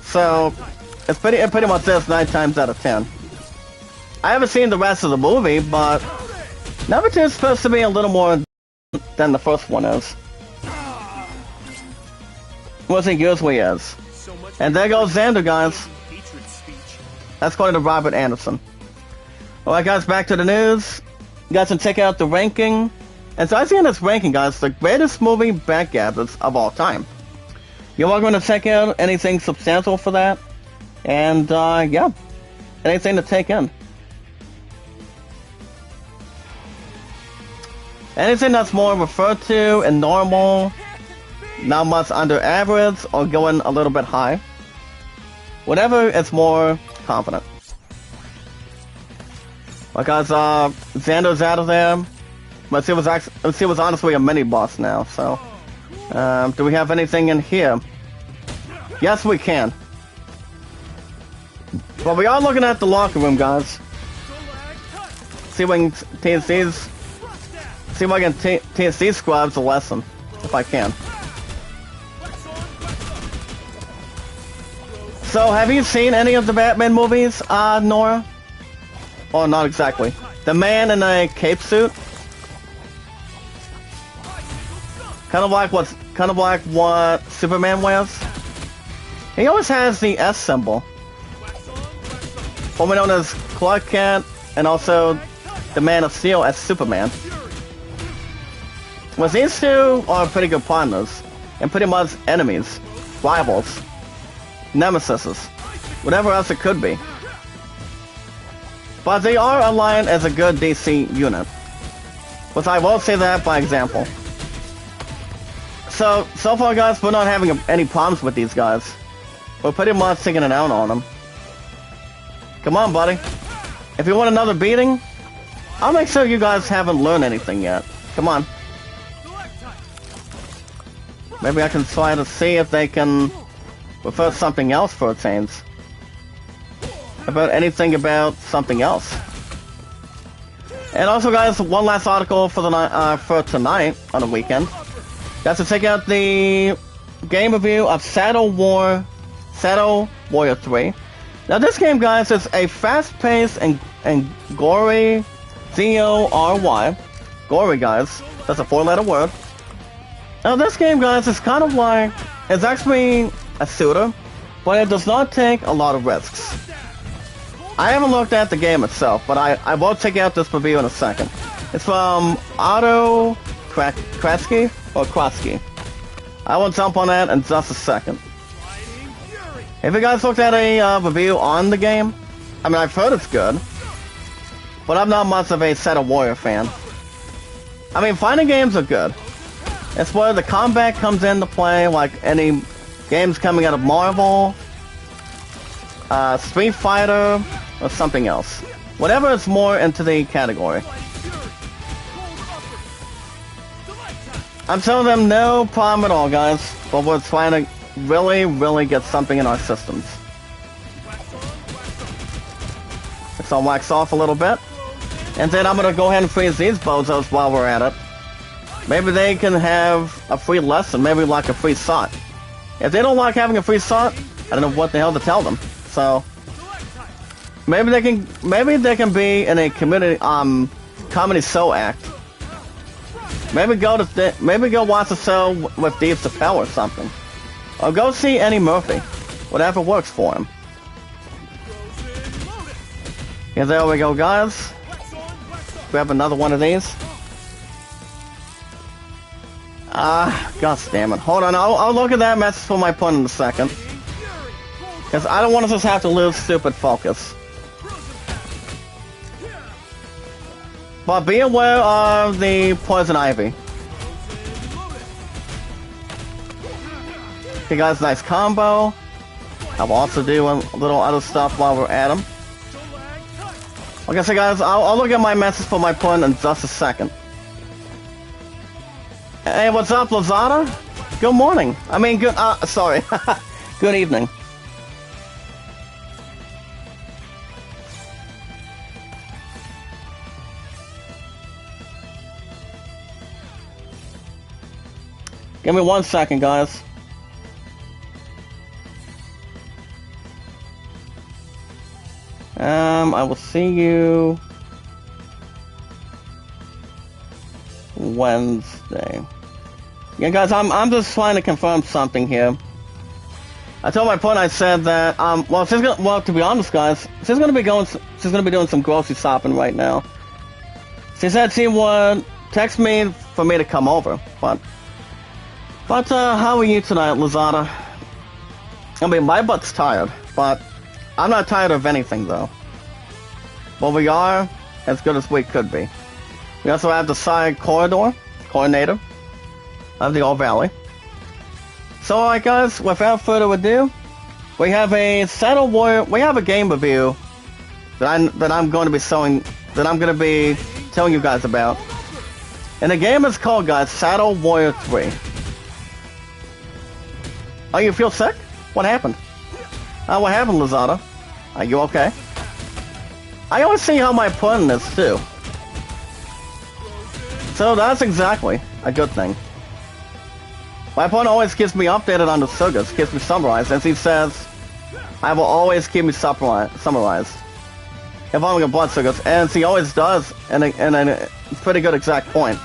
So, it pretty much is 9 times out of 10. I haven't seen the rest of the movie, but number 2 is supposed to be a little more than the first one is. What it usually is. And there goes Xander, guys. That's according to Robert Anderson. Alright, guys, back to the news. You guys can check out the ranking. And so I see in this ranking, guys, the greatest movie backgammons of all time. You're all going to check out anything substantial for that. And, yeah. Anything to take in. Anything that's more referred to and normal, not much under average, or going a little bit high. Whatever is more confident. Well, guys, Xander's out of there. Let's see what's honestly a mini boss now. So, do we have anything in here? Yes, we can. Well, we are looking at the locker room, guys. See if we can TNC squabs a lesson, if I can. So, have you seen any of the Batman movies, Nora? Oh, not exactly. The man in a cape suit? Kind of like what Superman wears? He always has the S symbol. Formerly known as Clark Kent, and also the Man of Steel as Superman. Well, these two are pretty good partners, and pretty much enemies, rivals, nemesises, whatever else it could be. But they are aligned as a good DC unit. Which I will say that by example. So far, guys, we're not having any problems with these guys. We're pretty much taking it out on them. Come on, buddy. If you want another beating, I'll make sure you guys haven't learned anything yet. Come on. Maybe I can try to see if they can refer something else for a change. About anything about something else. And also, guys, one last article for the for tonight on the weekend. That's to check out the game review of Shadow Warrior 3. Now, this game, guys, is a fast-paced and gory Gory. Gory, guys. That's a 4-letter word. Now, this game, guys, is kind of like it's actually a shooter, but it does not take a lot of risks. I haven't looked at the game itself, but I will check out this review in a second. It's from Otto Kratsky or Kratsky. I will jump on that in just a second. Have you guys looked at a review on the game? I mean, I've heard it's good, but I'm not much of a Shadow Warrior fan. I mean, fighting games are good. It's where the combat comes into play, like any games coming out of Marvel, Street Fighter, or something else. Whatever is more into the category. I'm telling them no problem at all, guys, but we're trying to really get something in our systems. Let's all wax off a little bit. And then I'm gonna go ahead and freeze these bozos while we're at it. Maybe they can have a free lesson, maybe like a free shot. If they don't like having a free shot, I don't know what the hell to tell them. So maybe they can be in a comedy show act. Maybe go watch a show with Dave Chappelle or something. Or go see Eddie Murphy. Whatever works for him. Yeah, there we go, guys. Grab another one of these. Gosh damn it. Hold on, I'll look at that message for my pun in a second. Because I don't want to just have to lose stupid focus. But be aware of the poison ivy. Okay, guys, nice combo. I'll also do a little other stuff while we're at them. Okay, so guys, I'll look at my message for my pun in just a second. Hey, what's up, Lazada? Good morning. I mean, sorry. Good evening. Give me 1 second, guys. I will see you Wednesday. Yeah, guys, I'm just trying to confirm something here. I told my point. I said that well, to be honest, guys, she's gonna be doing some grocery shopping right now. She said she would text me for me to come over, but how are you tonight, Lazada? I mean, my butt's tired, but I'm not tired of anything, though. But we are as good as we could be. We also have the side coordinator of the Old Valley. So, alright, guys, without further ado, we have a Shadow Warrior. We have a game review that I'm going to be telling you guys about. And the game is called, guys, Shadow Warrior 3. Oh, you feel sick? What happened? What happened, Lazada? Are you okay? I always see how my pun is, too. So that's exactly a good thing. My pun always keeps me updated on the sagas, keeps me summarized, as he says, I will always keep me summarized. If I'm a blood sagas, and he always does, and a pretty good exact point.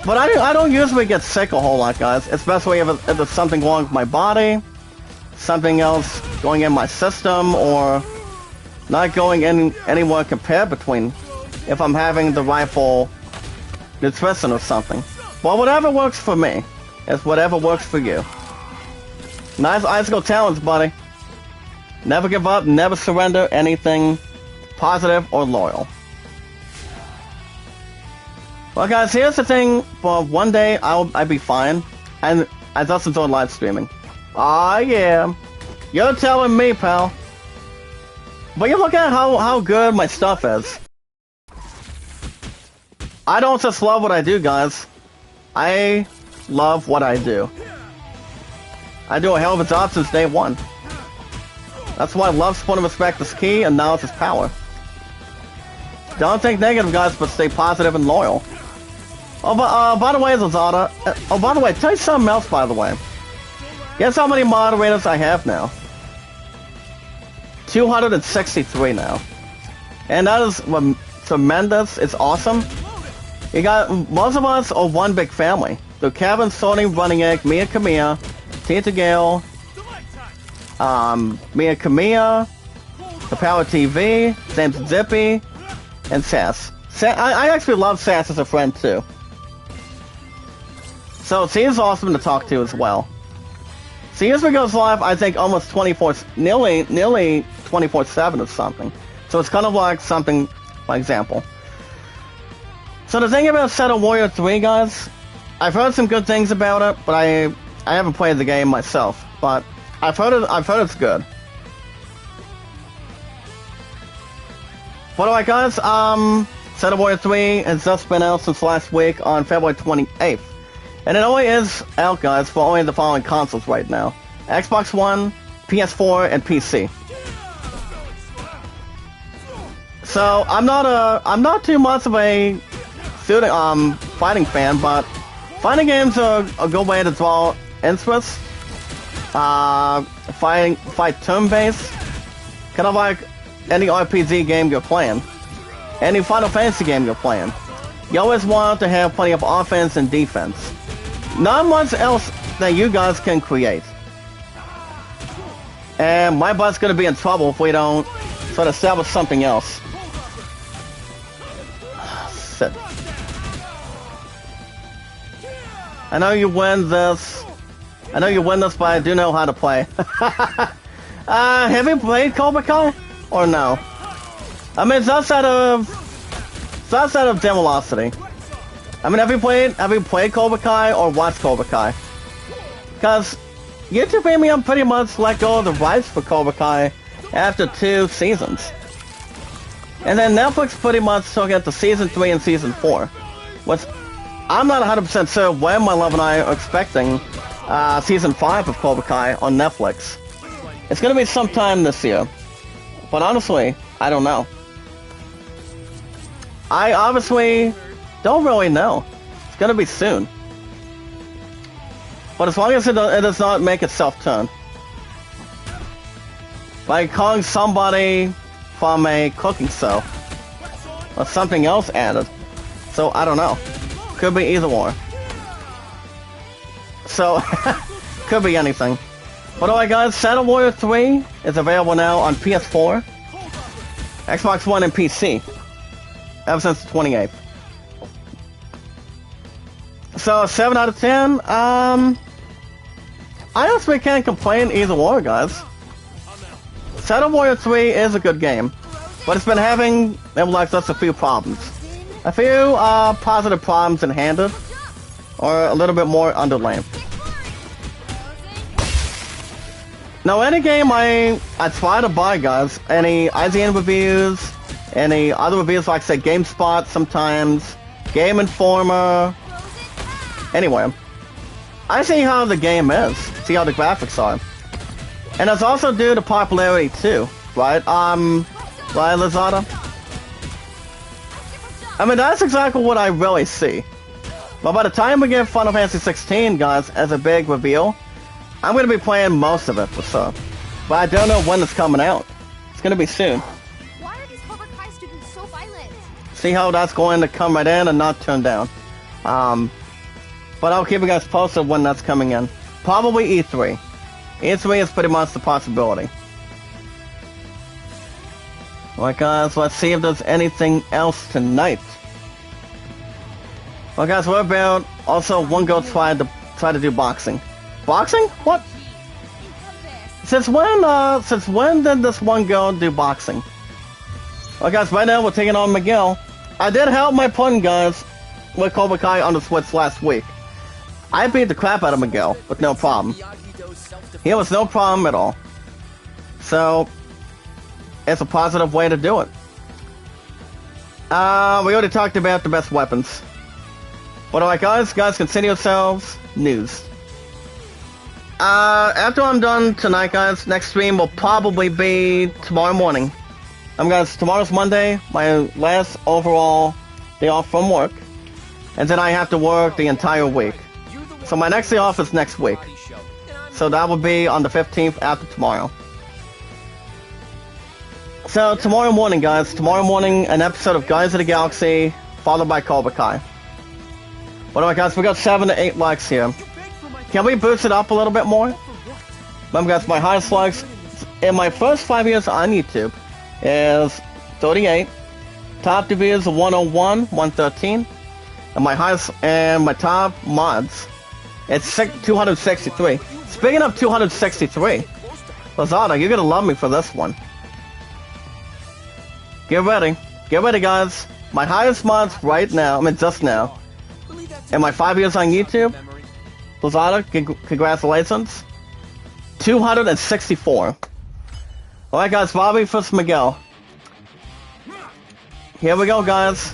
But I don't usually get sick a whole lot, guys, especially if there's something wrong with my body, something else going in my system, or not going anywhere compared between if I'm having the rightful nutrition or something. Well, whatever works for me is whatever works for you. Nice icicle talents, buddy. Never give up, never surrender anything positive or loyal. Well, guys, here's the thing. For one day, I'll be fine, and I just enjoy live streaming. Ah, yeah. You're telling me, pal. But you look at how good my stuff is. I don't just love what I do, guys. I love what I do. I do a hell of a job since day one. That's why love, support, and respect is key, and knowledge is power. Don't think negative, guys, but stay positive and loyal. Oh, but, by the way, Lazada. Oh, by the way, tell you something else, by the way. Guess how many moderators I have now? 263 now. And that is tremendous. It's awesome. You got, most of us are one big family. So Kevin, Sony, Running Egg, me and Camilla, Tita Gale, me and Camilla, The Power TV, James Zippy, and Sass. I actually love Sass as a friend too. So she's awesome to talk to as well. So usually goes live, I think almost nearly 24/7 or something. So it's kind of like something, for example. So the thing about Shadow Warrior 3, guys, I've heard some good things about it, but I haven't played the game myself. But I've heard it's good. By the way, guys, Shadow Warrior 3 has just been out since last week on February 28th. And it only is out, guys, for only the following consoles right now: Xbox One, PS4, and PC. So I'm not too much of a fighting fan, but fighting games are a good way to draw interest. Fight turn-based, kind of like any RPG game you're playing, any Final Fantasy game you're playing. You always want to have plenty of offense and defense. Not much else that you guys can create. And my butt's gonna be in trouble if we don't sort of establish something else. Shit. I know you win this, but I do know how to play. Have you played Cobra Kai? Or no? I mean, it's outside of Demolocity. I mean, have you played Cobra Kai or watched Cobra Kai? Because YouTube Premium pretty much let go of the rights for Cobra Kai after 2 seasons. And then Netflix pretty much took it to season 3 and season 4. Which I'm not 100% sure when my love and I are expecting season 5 of Cobra Kai on Netflix. It's gonna be sometime this year. But honestly, I don't know. I obviously don't really know. It's gonna be soon. But as long as it does not make itself turn. Like calling somebody from a cooking show. Or something else added. So, I don't know. Could be either or. So, could be anything. But alright guys, Shadow Warrior 3 is available now on PS4, Xbox One, and PC. Ever since the 28th. So, 7 out of 10, I honestly can't complain either or, guys. Shadow Warrior 3 is a good game, but it's been having, like, just a few problems. A few, positive problems in handed, or a little bit more underlay. Now, any game I try to buy, guys, any IGN reviews, any other reviews like, say, GameSpot sometimes, Game Informer, anyway, I see how the game is, see how the graphics are. And it's also due to popularity, too, right, right, Lazada? I mean, that's exactly what I really see. But by the time we get Final Fantasy 16, guys, as a big reveal, I'm going to be playing most of it for sure. But I don't know when it's coming out. It's going to be soon. Why are these Cobra Kai students so violent? See how that's going to come right in and not turn down. But I'll keep you guys posted when that's coming in. Probably E3. E3 is pretty much the possibility. Alright guys, let's see if there's anything else tonight. Well guys, what about also one girl tried to do boxing? Boxing? What? Since when did this one girl do boxing? Well guys, right now we're taking on Miguel. I did help my opponent, guys, with Cobra Kai on the Switch last week. I beat the crap out of Miguel with no problem. He was no problem at all. So, it's a positive way to do it. We already talked about the best weapons. But alright guys, consider yourselves news. After I'm done tonight, guys, next stream will probably be tomorrow morning. Guys, tomorrow's Monday, my last overall day off from work, and then I have to work the entire week. So my next day off is next week. So that will be on the 15th after tomorrow. So tomorrow morning, guys, an episode of Guardians of the Galaxy, followed by Cobra Kai. Alright guys, we got 7 to 8 likes here. Can we boost it up a little bit more? Remember guys, my highest likes in my first 5 years on YouTube is 38. Top reviews 101, 113. And my highest and my top mods, it's 263. Speaking of 263, Lazada, you're gonna love me for this one. Get ready guys. My highest mods right now, just now, in my 5 years on YouTube, Lazada, congratulations, 264. Alright guys, Bobby vs. Miguel. Here we go guys.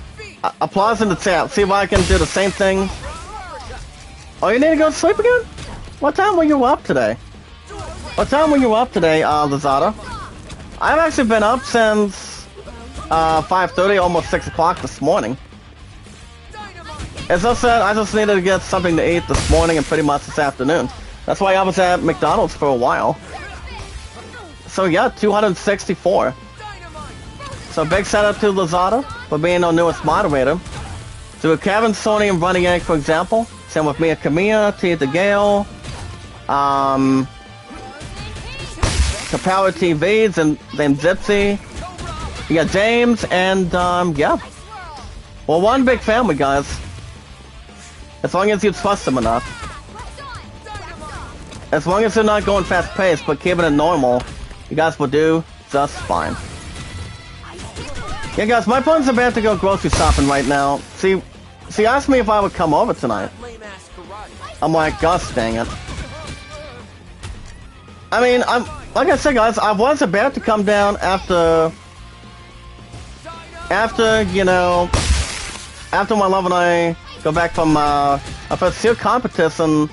Applause in the chat. See if I can do the same thing. Oh, you need to go to sleep again? What time were you up today? Lazada? I've actually been up since 5:30, almost 6 o'clock this morning. As I said, I just needed to get something to eat this morning and pretty much this afternoon. That's why I was at McDonald's for a while. So yeah, 264. So big shout out to Lazada for being our newest moderator. To Kevin, Sony, and Running Egg, for example. Same with Mia Camilla, Tia DeGale, Kapower TVs, and then Zipsy. You got James, and yeah. Well, one big family, guys. As long as you trust them enough. As long as they're not going fast paced, but keeping it normal, you guys will do just fine. Yeah, guys, my phone's about to go grocery shopping right now. She asked me if I would come over tonight. I'm like, gosh dang it. I mean, like I said, guys, I was about to come down after my love and I go back from a first competition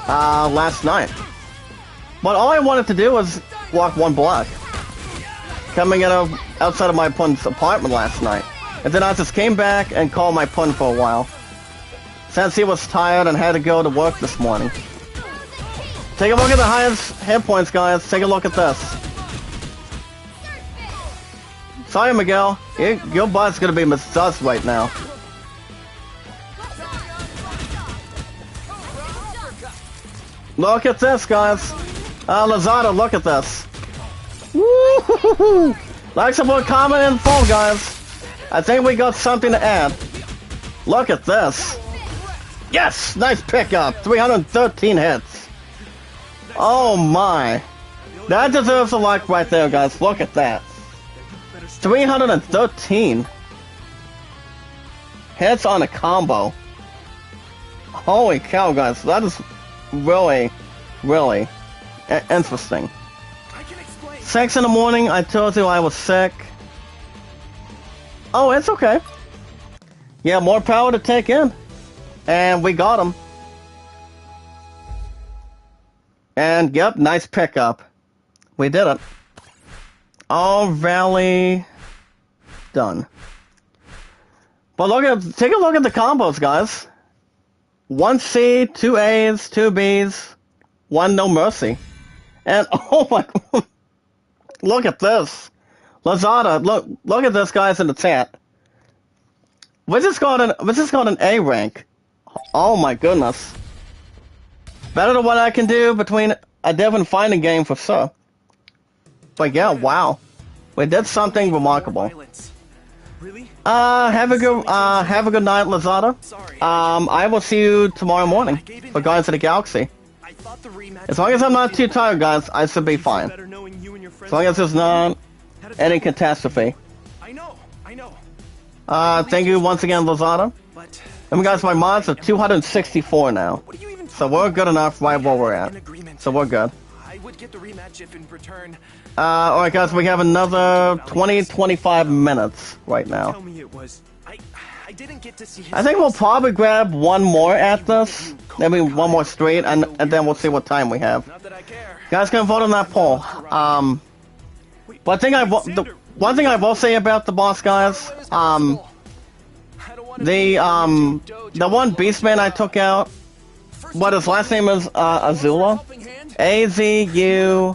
last night. But all I wanted to do was walk 1 block, coming outside of my pun's apartment last night. And then I just came back and called my pun for a while, since he was tired and had to go to work this morning. Take a look at the highest hit points, guys. Take a look at this. Sorry, Miguel. Your butt's gonna be Miss Dust right now. Look at this, guys. Lazada, look at this. Woo-hoo-hoo-hoo. Like, support, comment, and follow, guys. I think we got something to add. Look at this. Yes! Nice pickup. 313 hits. Oh my. That deserves a like right there, guys. Look at that. 313 hits on a combo. Holy cow, guys. That is really, really interesting. 6 in the morning, I told you I was sick. Oh, it's okay. Yeah, more power to take in. And we got him. And yep, nice pickup. We did it. All rally done. But take a look at the combos, guys. 1 C, 2 A's, 2 B's, 1 No Mercy. And oh my god. Look at this. Lazada, look at this, guys, in the chat. We just got an A rank. Oh my goodness. Better than what I can do between a Devon fighting game for sure. But yeah, wow. We did something remarkable. Have a good night, Lazada. I will see you tomorrow morning for Guardians of the Galaxy. As long as I'm not too tired, guys, I should be fine. As long as there's not any catastrophe. Thank you once again, Lazada. And guys, my mods are 264 now. So we're good enough right where we're at. So we're good. Alright guys, we have another 20-25 minutes right now. I think we'll probably grab one more at this. Maybe one more street, and then we'll see what time we have. Guys can vote on that poll. But I think one thing I will say about the boss, guys, the one Beastman I took out, what his last name is, Azula, Azula.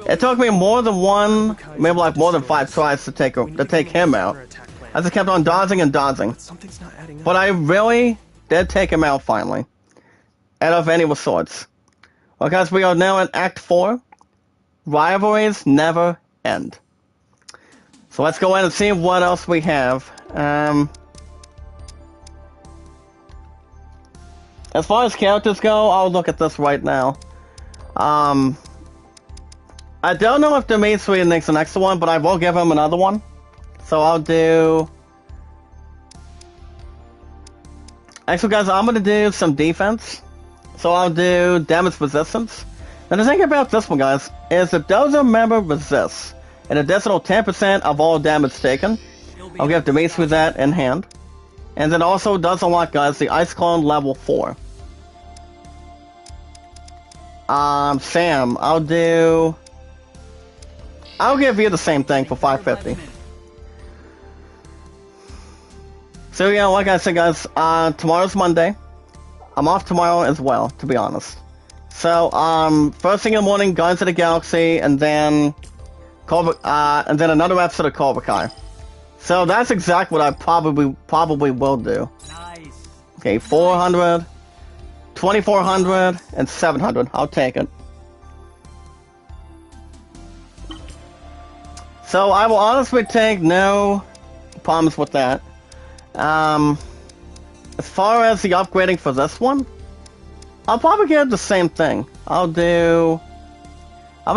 It took me more than one, maybe like more than 5 tries to take him out. I just kept on dodging and dodging, but I really did take him out finally, out of any of the sorts. Well, guys, we are now in Act 4. Rivalries never end. So let's go in and see what else we have. As far as characters go, I'll look at this right now. I don't know if Dimitri needs the next one, but I will give him another one. So I'll do... Actually, guys, I'm going to do some defense. So I'll do damage resistance. Now the thing about this one, guys, is if Dozer member resists an additional 10% of all damage taken, I'll give Dimitri that in hand. And then also does unlock, guys, the Ice Clone level 4. Sam, I'll give you the same thing for 550. So yeah, like I said, guys, tomorrow's Monday. I'm off tomorrow as well, to be honest. So, first thing in the morning, Guardians of the Galaxy, and then another episode of Cobra Kai. So that's exactly what I probably will do. Nice. Okay, 400, 2400, and 700. I'll take it. So I will honestly take no problems with that. As far as the upgrading for this one, I'll probably get the same thing. I'm gonna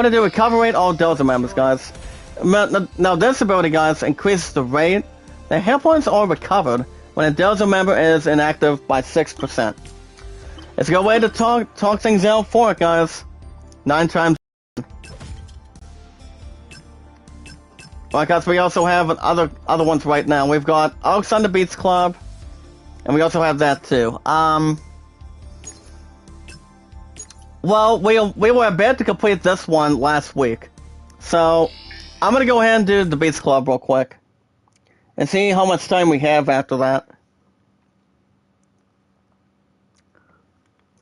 do recovery rate all Dozer members, guys. Now this ability, guys, increases the rate the hit points are recovered when a Dozer member is inactive by 6%. It's a good way to talk things out for it, guys. 9 times. Alright, guys, we also have other ones right now. We've got Oaks on the Beats Club, and we also have that too. Well, we were about to complete this one last week, so I'm gonna go ahead and do the Beats Club real quick, and see how much time we have after that.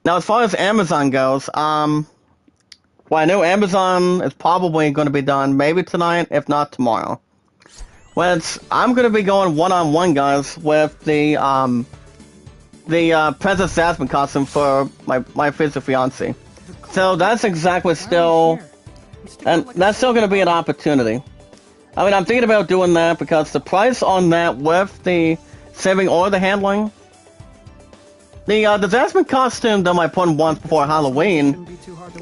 Now, as far as Amazon goes, well, I know Amazon is probably going to be done maybe tonight, if not tomorrow. I'm going to be going one-on-one, guys, with the Princess Jasmine costume for my future fiance. So that's exactly still, and that's still going to be an opportunity. I mean, I'm thinking about doing that because the price on that with the saving or the handling, the Jasmine costume that I put in once before Halloween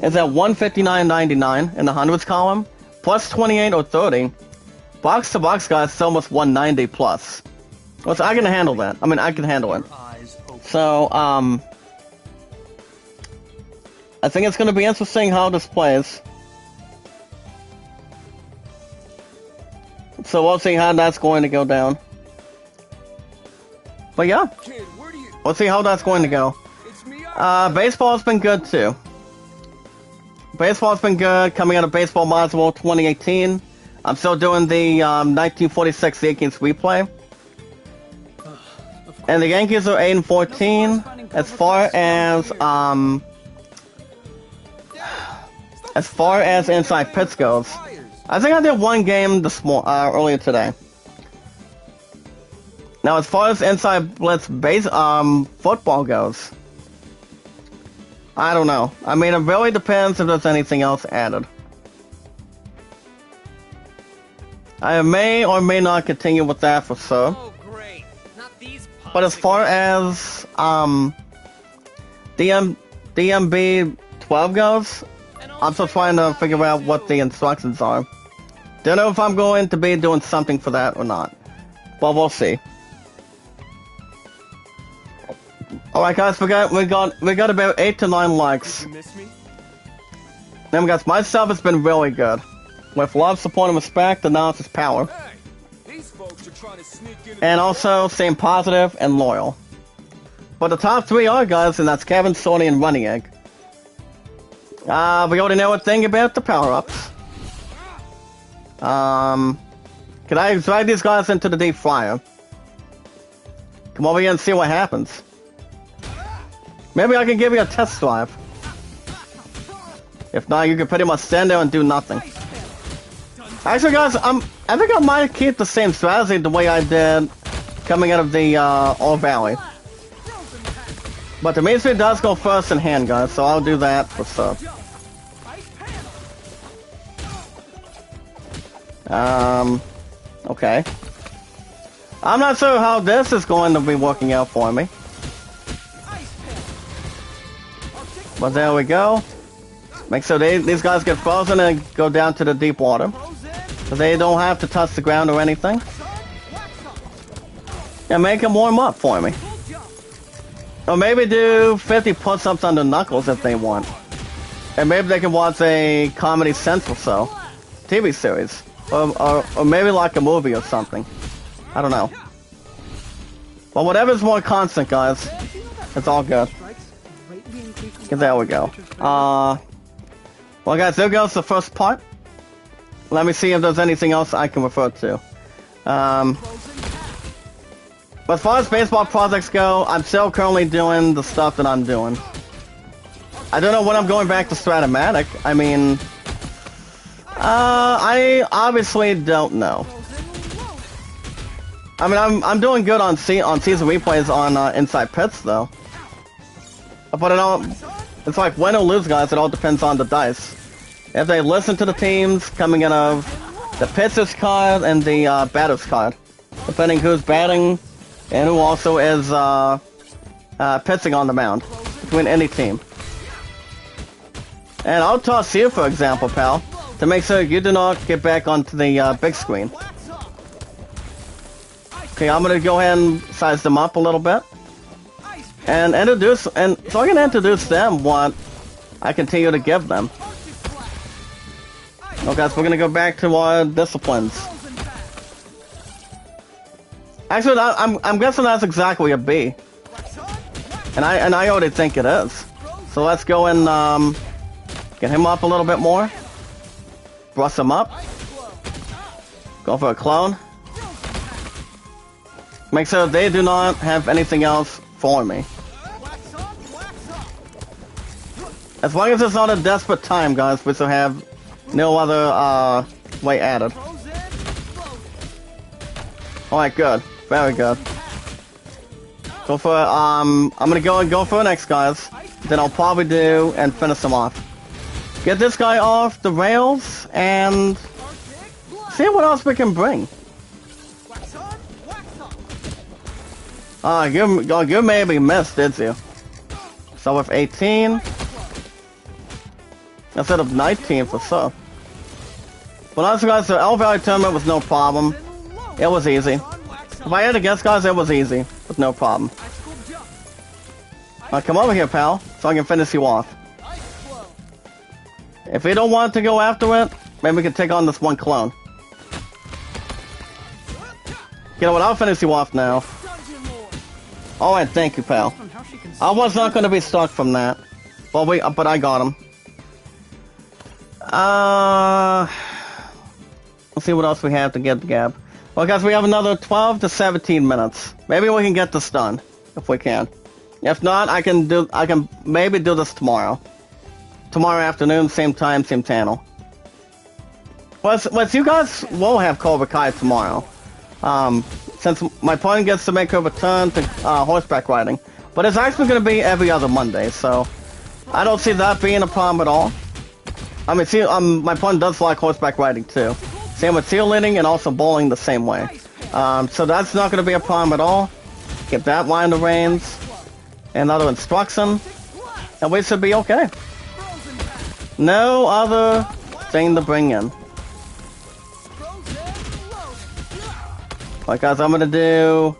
is at $159.99 in the hundreds column, plus 28 or 30. Box to box, guys, it's almost 190 plus. Well, so I can handle that. I mean, I can handle it. So, I think it's going to be interesting how this plays. So we'll see how that's going to go down. But yeah, we'll see how that's going to go. Baseball's been good too. Baseball's been good, coming out of Baseball Module 2018. I'm still doing the 1946 Yankees replay. And the Yankees are 8-14. As far as inside pitch goes, I think I did one game earlier today. Now, as far as inside blitz football goes, I don't know. I mean, it really depends if there's anything else added. I may or may not continue with that for sure. But as far as DMB 12 goes, I'm still trying to figure out what the instructions are. Don't know if I'm going to be doing something for that or not. But we'll see. Alright, guys, we got about 8 to 9 likes. Then, guys, my stuff has been really good. With love, support, and respect, the knowledge is power. And also, staying positive and loyal. But the top 3 are, guys, and that's Kevin, Sony, and Running Egg. We already know a thing about the power-ups. Can I drag these guys into the deep fryer? Come over here and see what happens. Maybe I can give you a test drive. If not, you can pretty much stand there and do nothing. Actually, guys, I think I might keep the same strategy the way I did coming out of the All Valley. But the main street does go first in hand, guys, so I'll do that for sure. Okay. I'm not sure how this is going to be working out for me. But there we go. Make sure these guys get frozen and go down to the deep water. So they don't have to touch the ground or anything. And make them warm up for me. Or maybe do 50 push-ups on the knuckles if they want. And maybe they can watch a Comedy Central show. TV series. Or maybe like a movie or something. I don't know. But whatever's more constant, guys. It's all good. There we go. Well, guys, there goes the first part. Let me see if there's anything else I can refer to. But as far as baseball projects go, I'm still currently doing the stuff that I'm doing. I don't know when I'm going back to Stratomatic. I mean, I obviously don't know. I mean, I'm doing good on season replays on Inside Pits though. But it's like win or lose, guys. It all depends on the dice. If they listen to the teams coming in of the pitcher's card and the batter's card, depending who's batting and who also is pitching on the mound between any team. And I'll toss you, for example, pal, to make sure you do not get back onto the big screen. Okay, I'm gonna go ahead and size them up a little bit. And so I can introduce them what I continue to give them. Okay, so we're gonna go back to our disciplines. Actually, I'm guessing that's exactly a B. And I already think it is. So let's go and get him up a little bit more. Brush him up. Go for a clone. Make sure they do not have anything else for me. As long as it's not a desperate time, guys, we still have no other way added. Alright, good. Very good. Go for I'm gonna go for the next guys. Then I'll probably do and finish them off. Get this guy off the rails and see what else we can bring. You maybe missed, did you? So with 18 instead of 19 for sure. But honestly, guys, the L Valley tournament was no problem. It was easy. If I had to guess, guys, it was easy with no problem. Now come over here, pal, so I can finish you off. If you don't want to go after it, maybe we can take on this one clone. You know what? I'll finish you off now. Alright, thank you, pal. I was not going to be stuck from that. Well, but I got him. Let's see what else we have to get the gap. Well, guys, we have another 12 to 17 minutes. Maybe we can get this done, if we can. If not, I can maybe do this tomorrow. Tomorrow afternoon, same time, same channel. Well, you guys will have Cobra Kai tomorrow. Since my opponent gets to make a return to horseback riding. But it's actually going to be every other Monday, so I don't see that being a problem at all. I mean, see, my opponent does like horseback riding too. Same with cheerleading and also bowling the same way. So that's not going to be a problem at all. Get that line of reins. Another instruction. And we should be okay. No other thing to bring in. Alright, guys, I'm gonna do...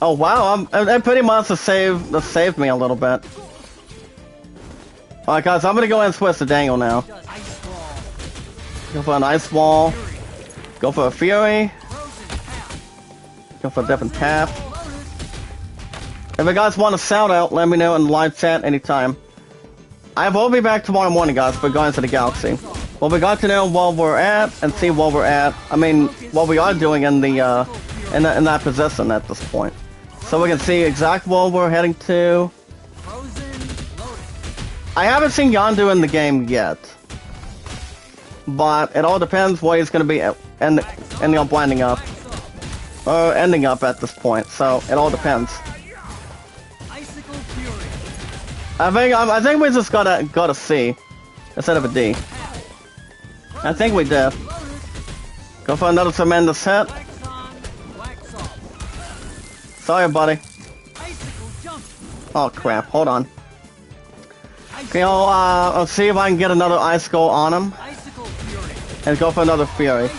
Oh wow, that pretty much saved me a little bit. Alright, guys, I'm gonna go ahead and switch to Dangle now. Go for an Ice Wall. Go for a Fury. Go for a different tap. If you guys want to shout out, let me know in the live chat anytime. I will be back tomorrow morning, guys, for Guardians of the Galaxy. Well, we got to know where we're at and see where we're at. I mean, what we are doing in the in that position at this point, so we can see exactly where we're heading to. I haven't seen Yondu in the game yet, but it all depends where he's going to be ending up winding up or ending up at this point. So it all depends. I think we just got a C instead of a D. I think we did. Go for another tremendous hit. Sorry, buddy. Oh crap! Hold on. Okay, I'll see if I can get another icicle on him, and go for another fury.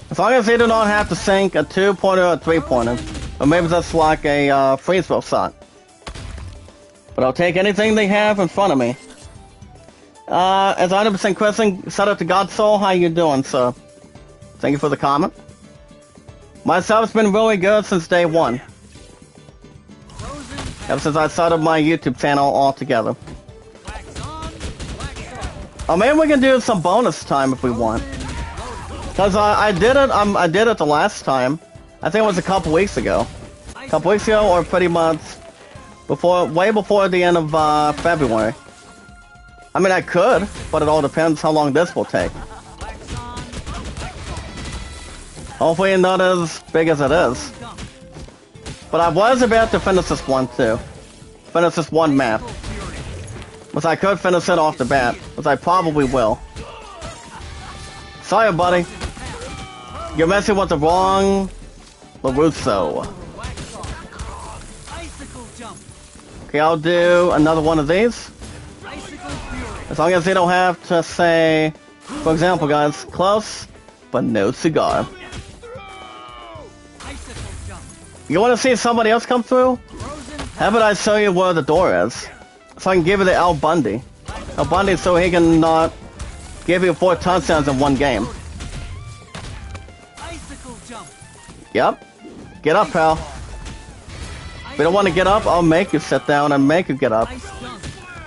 As long as he do not have to sink a 2-pointer or a 3-pointer, or maybe just like a freeze throw shot. But I'll take anything they have in front of me. As 100% question, shout out to Godsoul. How you doing, sir? Thank you for the comment. Myself's been really good since day one. Ever since I started my YouTube channel altogether. Oh, maybe we can do some bonus time if we want. Cause I did it the last time. I think it was a couple weeks ago. Or pretty much way before the end of February. I mean, I could, but it all depends how long this will take. Hopefully not as big as it is. But I was about to finish this one too. Finish this one map. Which I could finish it off the bat, which I probably will. Sorry, buddy. You're messing with the wrong LaRusso. Okay, I'll do another one of these. As long as they don't have to say, for example, guys, close, but no cigar. You want to see somebody else come through? How about I show you where the door is? So I can give you the Al Bundy. Al Bundy so he can not give you 4 touchdowns in one game. Yep. Get up, pal. If you don't want to get up, I'll make you sit down and make you get up.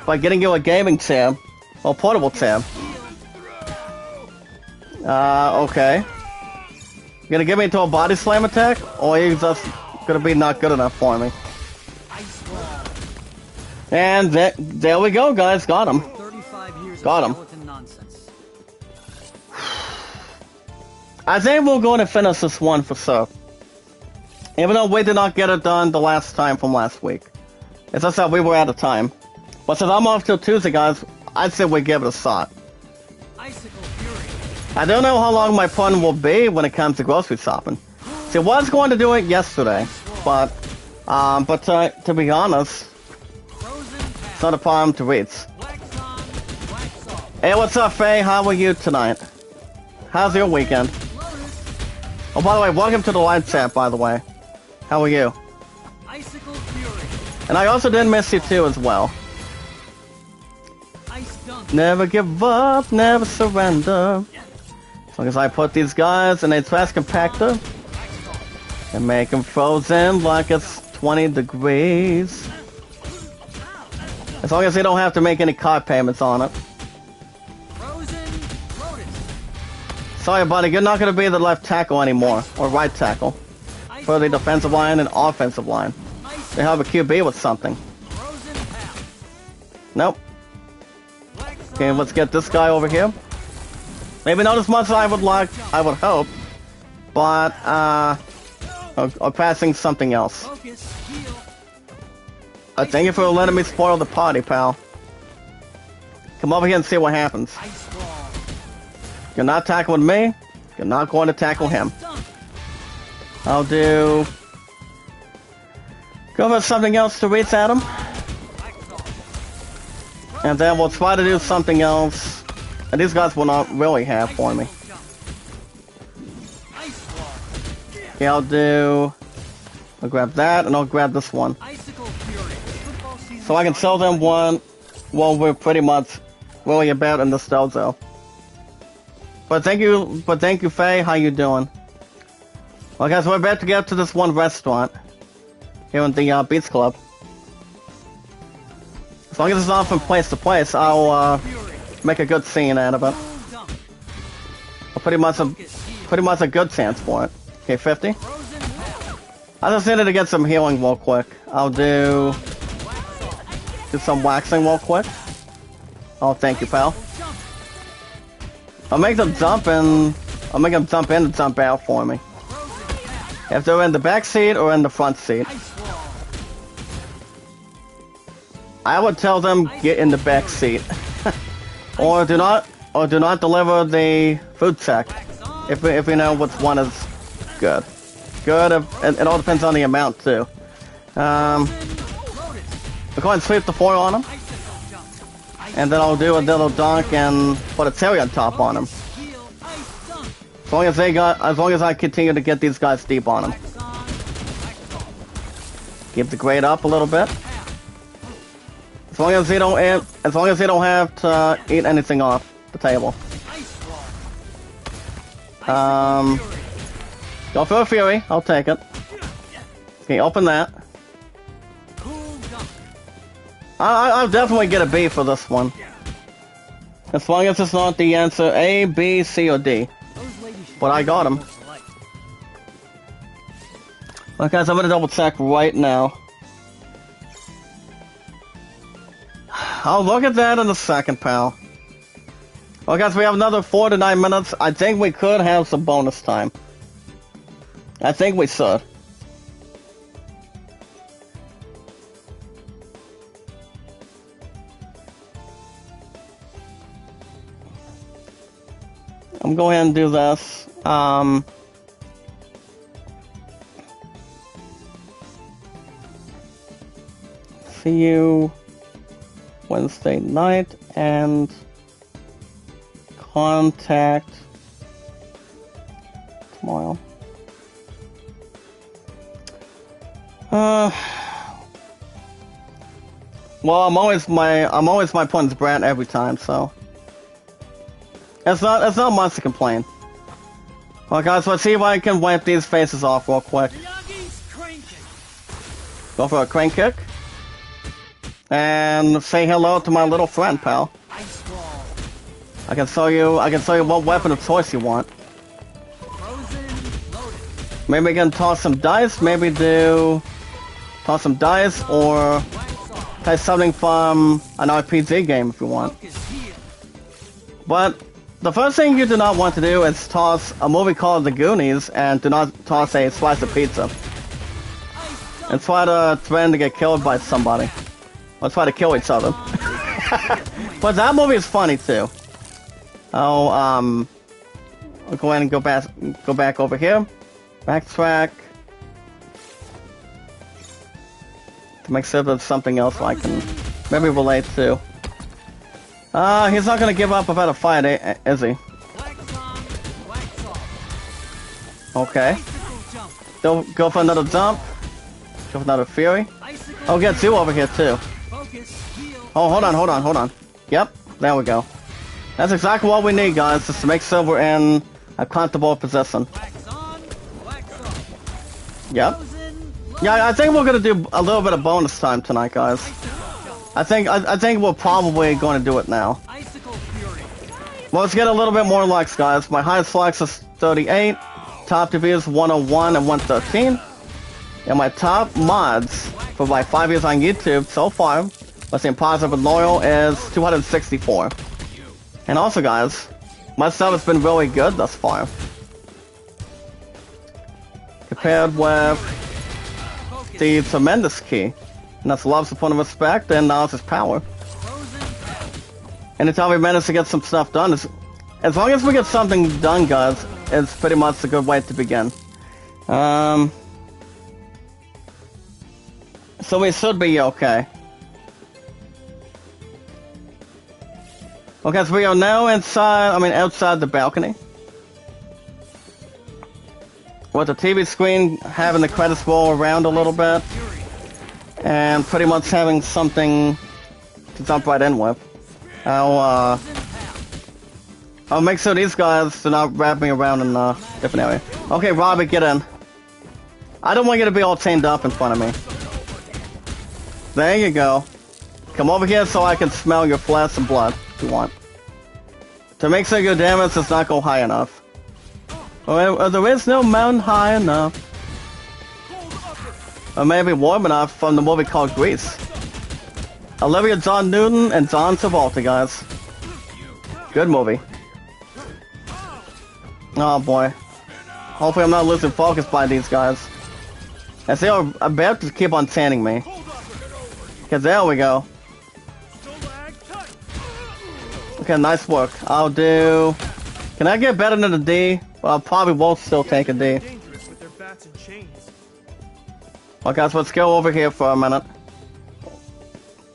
By getting you a gaming chair. Or portable chair. Okay. You gonna give me into a body slam attack? Or are you just gonna be not good enough for me? And there we go, guys. Got him. Got him. I think we're going to finish this one for sure. Even though we did not get it done the last time from last week. It's just that we were out of time. But since I'm off till Tuesday, guys, I'd say we give it a shot. I don't know how long my fun will be when it comes to grocery shopping. See, I was going to do it yesterday, but to be honest, it's not a problem to reach. Hey, what's up, Faye? How are you tonight? How's your weekend? Oh, by the way, welcome to the live chat, by the way. How are you? And I also did miss you too as well. Never give up, never surrender. As long as I put these guys in a trash compactor and make them frozen like it's 20 degrees. As long as they don't have to make any card payments on it. Sorry, buddy, you're not going to be the left tackle anymore, or right tackle. For the defensive line and offensive line. They have a QB with something. Nope. Okay, let's get this guy over here. Maybe not as much as I would like, I would hope. But, or passing something else. Thank you for letting me spoil the party, pal. Come over here and see what happens. You're not tackling me. You're not going to tackle him. I'll do... Go for something else to reach at him. And then we'll try to do something else. And these guys will not really have for me. Okay, I'll grab that, and I'll grab this one. So I can sell them one while we're pretty much really about in the dojo. But thank you, Faye. How you doing? Well, guys, we're about to get to this one restaurant here in the Beach Club. As long as it's not from place to place, I'll make a good scene out of it. Pretty much a good chance for it. Okay, 50. I just needed to get some healing real quick. I'll do some waxing real quick. Oh, thank you, pal. I'll make them jump in. I'll make them jump in and jump out for me. If they're in the back seat or in the front seat. I would tell them get in the back seat. or do not deliver the food check. If we know which one is good. Good, it all depends on the amount too. We'll go ahead and sweep the floor on them. And then I'll do a little dunk and put a cherry on top on them. As long as I continue to get these guys deep on them. Keep the grade up a little bit. As long as they don't have to eat anything off the table. Go for a Fury, I'll take it. Okay, open that. I'll definitely get a B for this one. As long as it's not the answer A, B, C, or D. But I got him. Well, guys, I'm gonna double check right now. I'll look at that in a second, pal. Well, guys, we have another 4 to 9 minutes. I think we could have some bonus time. I think we should. I'm going ahead and do this. See you Wednesday night and contact tomorrow. Well, I'm always my opponent's brat every time, so it's not much to complain. Well, guys, let's see if I can wipe these faces off real quick. Go for a crane kick, and say hello to my little friend, pal. I can show you what weapon of choice you want. Maybe we can toss some dice. Maybe toss some dice or try something from an RPG game if you want. But the first thing you do not want to do is toss a movie called The Goonies and do not toss a slice of pizza. And try to threaten to get killed by somebody. Or try to kill each other. But that movie is funny too. Oh, I'll go ahead and go back over here. Backtrack. To make sure there's something else I can maybe relate to. He's not gonna give up without a fight, is he? Okay. Go for another jump. Go for another Fury. I'll get two over here too. Oh, hold on. Yep, there we go. That's exactly what we need, guys, just to make sure we're in a comfortable position. Yep. Yeah, I think we're gonna do a little bit of bonus time tonight, guys. I think we're probably going to do it now. Well, let's get a little bit more likes, guys. My highest likes is 38, top reviews 101 and 113, and my top mods for my 5 years on YouTube so far, let's say positive and loyal, is 264. And also, guys, my stuff has been really good thus far. Compared with the tremendous key. And that's love, support, and respect, and knowledge is power. Anytime we manage to get some stuff done, as long as we get something done, guys, it's pretty much a good way to begin. So we should be okay. Okay, so we are now outside the balcony. With the TV screen having the credits roll around a little bit. And pretty much having something to jump right in with. I'll make sure these guys do not wrap me around in a different area. Okay, Robbie, get in. I don't want you to be all chained up in front of me. There you go. Come over here so I can smell your flesh and blood, if you want. To make so good damage does not go high enough. Or there is no mountain high enough. Or maybe warm enough from the movie called Grease. Olivia John Newton and John Travolta, guys. Good movie. Oh boy. Hopefully I'm not losing focus by these guys. As they are about to keep on tanning me. Cause there we go. Okay, nice work. I'll do... Can I get better than a D? Well, I probably won't still take a D. Okay, guys, let's go over here for a minute.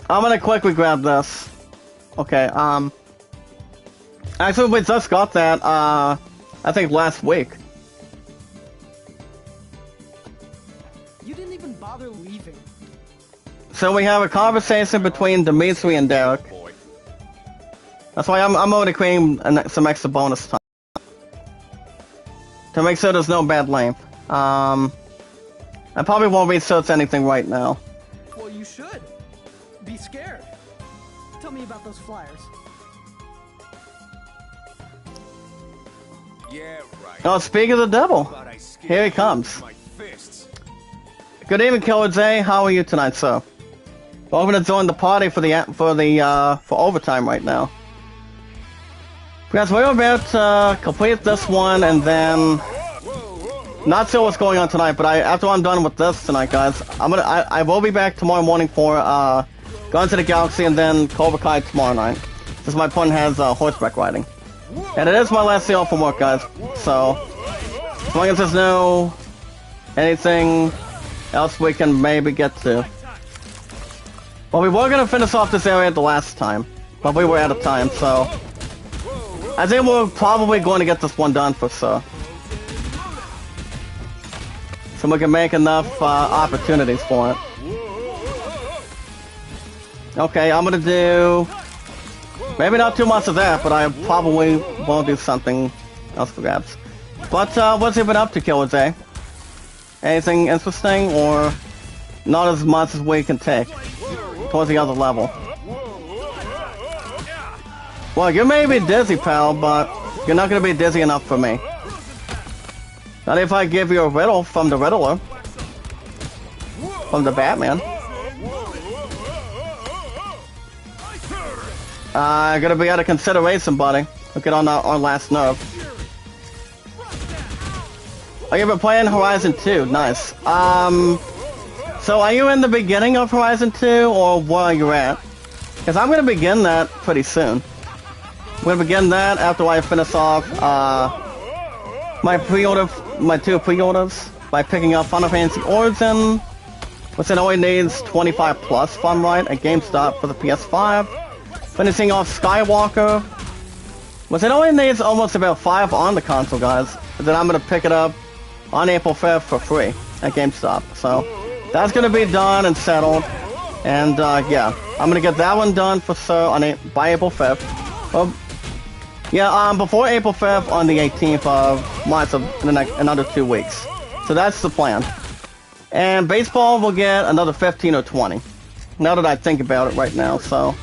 I'm gonna quickly grab this. Okay, actually, we just got that, I think last week. You didn't even bother leaving. So we have a conversation between Dimitri and Derek. That's why I'm already creating some extra bonus time. To make sure there's no bad length. I probably won't research anything right now. Well, you should. Be scared. Tell me about those flyers. Yeah, right. Oh, speak of the devil. Here he comes. Good evening, Killer J. How are you tonight, sir? Welcome to join the party for overtime right now. Because we're about to complete this one and then not sure what's going on tonight, but after I'm done with this tonight, guys, I will be back tomorrow morning for Guns to the Galaxy and then Cobra Kai tomorrow night. Since my opponent has horseback riding. And it is my last day off from work, guys. So as long as there's no anything else we can maybe get to. Well, we were gonna finish off this area the last time, but we were out of time, so I think we're probably going to get this one done for sure. So we can make enough opportunities for it. Okay, I'm gonna do maybe not too much of that, but I probably won't do something else for grabs. But what's you been up to, Killer J? Anything interesting, or not as much as we can take towards the other level? Well, you may be dizzy, pal, but you're not gonna be dizzy enough for me. Not if I give you a riddle from the Riddler. From the Batman. Gonna be out of consideration, buddy. Look at on our last nerve. Oh, you've been playing Horizon 2. Nice. So are you in the beginning of Horizon 2, or where are you at? Because I'm gonna begin that pretty soon. I'm gonna begin that after I finish off, my two pre-orders by picking up Final Fantasy Origin, which it only needs 25 plus, if I'm right, at GameStop for the PS5. Finishing off Skywalker, which it only needs almost about 5 on the console, guys. And then I'm gonna pick it up on April 5th for free at GameStop. So that's gonna be done and settled. And yeah, I'm gonna get that one done for sure by April 5th. Well, yeah, before April 5th on the 18th of March, in another 2 weeks. So that's the plan. And baseball will get another 15 or 20. Now that I think about it right now, so.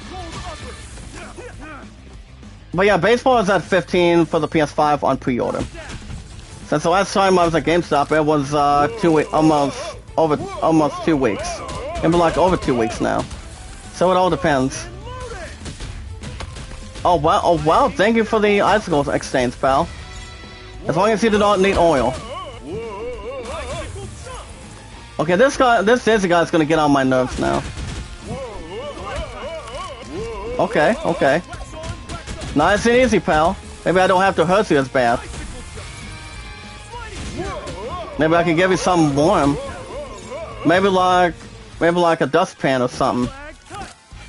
But yeah, baseball is at 15 for the PS5 on pre-order. Since the last time I was at GameStop, it was almost 2 weeks. It's been like over 2 weeks now. So it all depends. Oh wow, thank you for the icicles exchange, pal. As long as you do not need oil. Okay, this dizzy guy's gonna get on my nerves now. Okay. Nice and easy, pal. Maybe I don't have to hurt you as bad. Maybe I can give you something warm. Maybe like a dustpan or something.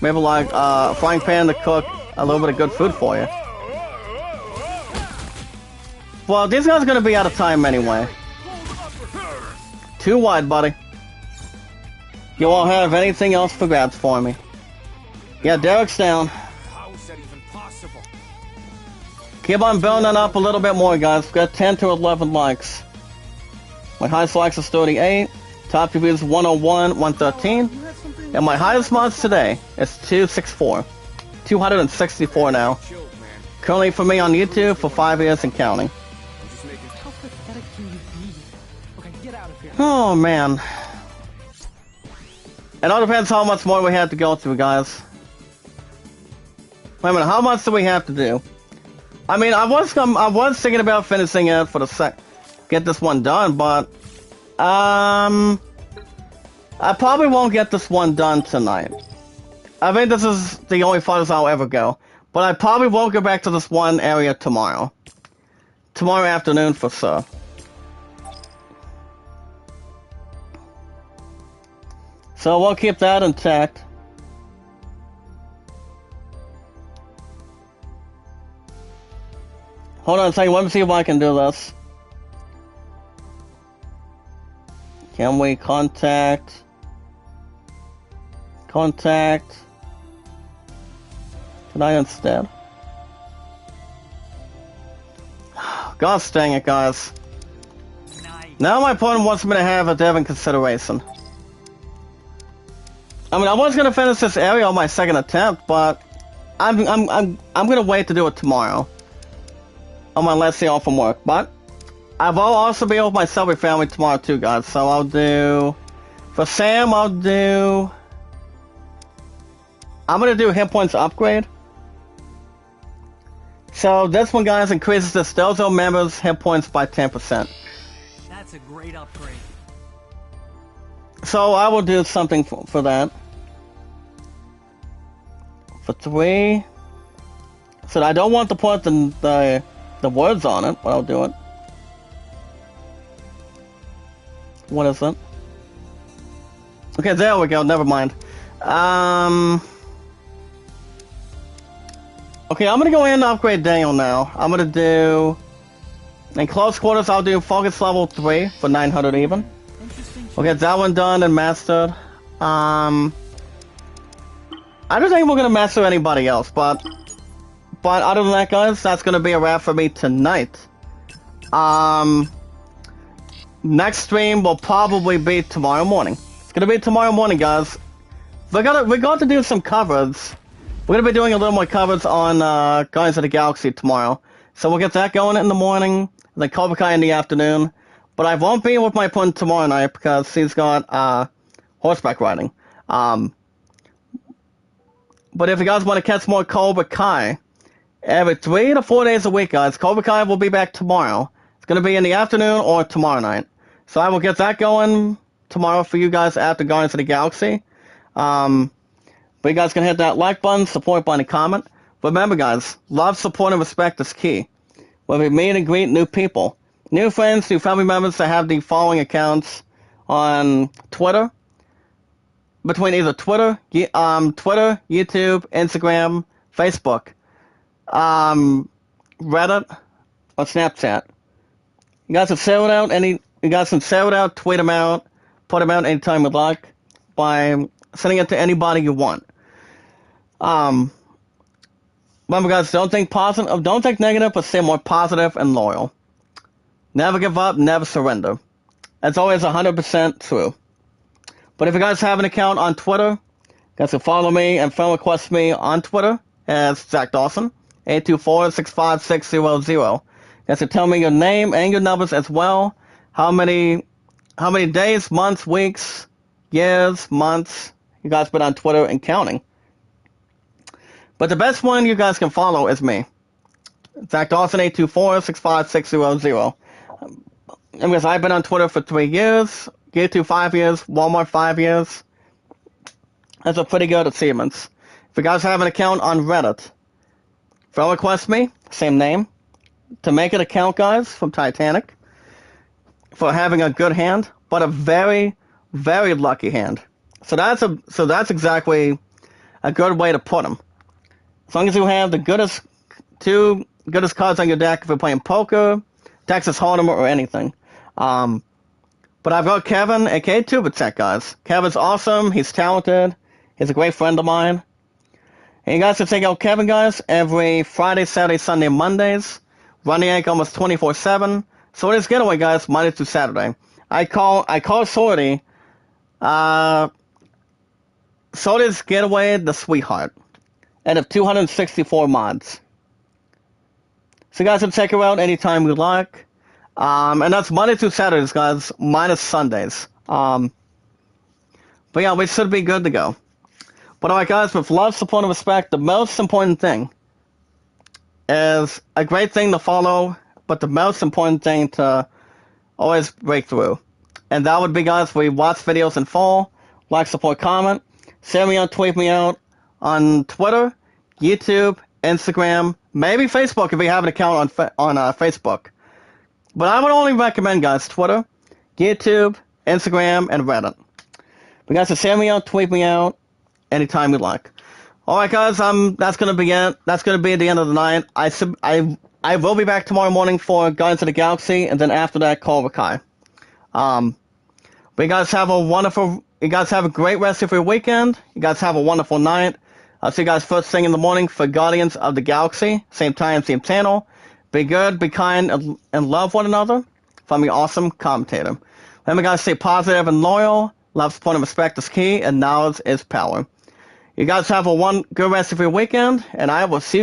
Maybe like a frying pan to cook a little bit of good food for you. Well, these guys are gonna be out of time anyway. Too wide, buddy. You won't have anything else for grabs for me. Yeah, Derek's down. How is that even possible? Keep on building up a little bit more, guys. We've got 10 to 11 likes. My highest likes is 38. Top reviews 101, 113. And my highest mods today is 264. 264 now. Currently for me on YouTube for 5 years and counting. I'm just making. How pathetic can you be? Okay, get out of here. Oh man. It all depends how much more we have to go through, guys. Wait a minute, how much do we have to do? I mean, I was thinking about finishing it for the get this one done, but I probably won't get this one done tonight. I think this is the only farthest I'll ever go. But I probably won't go back to this one area tomorrow. Tomorrow afternoon for sure. So we'll keep that intact. Hold on a second, let me see if I can do this. Can we contact tonight instead? Gosh dang it, guys. Nice. Now my opponent wants me to have a dev in consideration. I mean, I was gonna finish this area on my second attempt, but I'm gonna wait to do it tomorrow on my last day off from work. But I will also be with my Subway family tomorrow too, guys. So I'll do for Sam. I'm gonna do hit points upgrade. So this one, guys, increases the Stelzo members' hit points by 10%. That's a great upgrade. So I will do something for that. For 3. So I don't want to put the words on it, but I'll do it. What is it? Okay, there we go. Never mind. Okay, I'm gonna go in and upgrade Daniel now. I'm gonna do in close quarters. I'll do focus level 3 for 900 even. Interesting. We'll get that one done and mastered. I don't think we're gonna master anybody else, but other than that, guys, that's gonna be a wrap for me tonight. Next stream will probably be tomorrow morning. It's gonna be tomorrow morning, guys. We're going to do some covers. We're gonna be doing a little more covers on Guardians of the Galaxy tomorrow, so we'll get that going in the morning, then Cobra Kai in the afternoon. But I won't be with my opponent tomorrow night because he's got horseback riding. But if you guys want to catch more Cobra Kai, every 3 to 4 days a week, guys, Cobra Kai will be back tomorrow. It's gonna be in the afternoon or tomorrow night. So I will get that going tomorrow for you guys after Guardians of the Galaxy. But you guys can hit that like button, support button, and comment. Remember, guys, love, support, and respect is key. When we meet and greet new people, new friends, new family members that have the following accounts on Twitter, between either Twitter, YouTube, Instagram, Facebook, Reddit, or Snapchat. You guys can shout out, tweet them out, put them out anytime you'd like by sending it to anybody you want. Remember, guys, don't think negative, but stay more positive and loyal. Never give up, never surrender. That's always 100% true. But if you guys have an account on Twitter, you guys can follow me and friend request me on Twitter as Zach Dawson, 824-65600. You guys can tell me your name and your numbers as well. How many days, months, weeks, years, months you guys been on Twitter and counting. But the best one you guys can follow is me. Zach Dawson, 824-65600. Because I've been on Twitter for 3 years, YouTube 5 years, Walmart 5 years. That's a pretty good achievements. If you guys have an account on Reddit, friend request me, same name. To make it a count, guys, from Titanic, for having a good hand, but a very, very lucky hand. So that's exactly a good way to put them. As long as you have the two goodest cards on your deck if you're playing poker, Texas Hold'em, or anything. But I've got Kevin, aka Tubacek, guys. Kevin's awesome. He's talented. He's a great friend of mine. And you guys can check out Kevin, guys, every Friday, Saturday, Sunday, Mondays. Running Yank almost 24/7. So it is getaway, guys, Monday through Saturday. I call Sorty, Sorty's getaway the sweetheart. Out of 264 mods. So you guys can check her out anytime you like. And that's Monday through Saturdays, guys, minus Sundays. But yeah, we should be good to go. But alright, guys, with love, support, and respect, the most important thing is a great thing to follow, but the most important thing to always break through. And that would be, guys, we watch videos in full, like, support, comment, share me out, tweet me out on Twitter, YouTube, Instagram, maybe Facebook if you have an account on Facebook. But I would only recommend, guys, Twitter, YouTube, Instagram, and Reddit. But guys, so share me out, tweet me out, anytime you like. Alright, guys, that's gonna be it. That's gonna be the end of the night. I will be back tomorrow morning for Guardians of the Galaxy, and then after that, Cobra Kai. But you guys have a great rest of your weekend. You guys have a wonderful night. I'll see you guys first thing in the morning for Guardians of the Galaxy. Same time, same channel. Be good, be kind, and love one another. From your awesome commentator. Remember, guys, stay positive and loyal. Love, support, and respect is key, and knowledge is power. You guys have a good rest of your weekend, and I will see you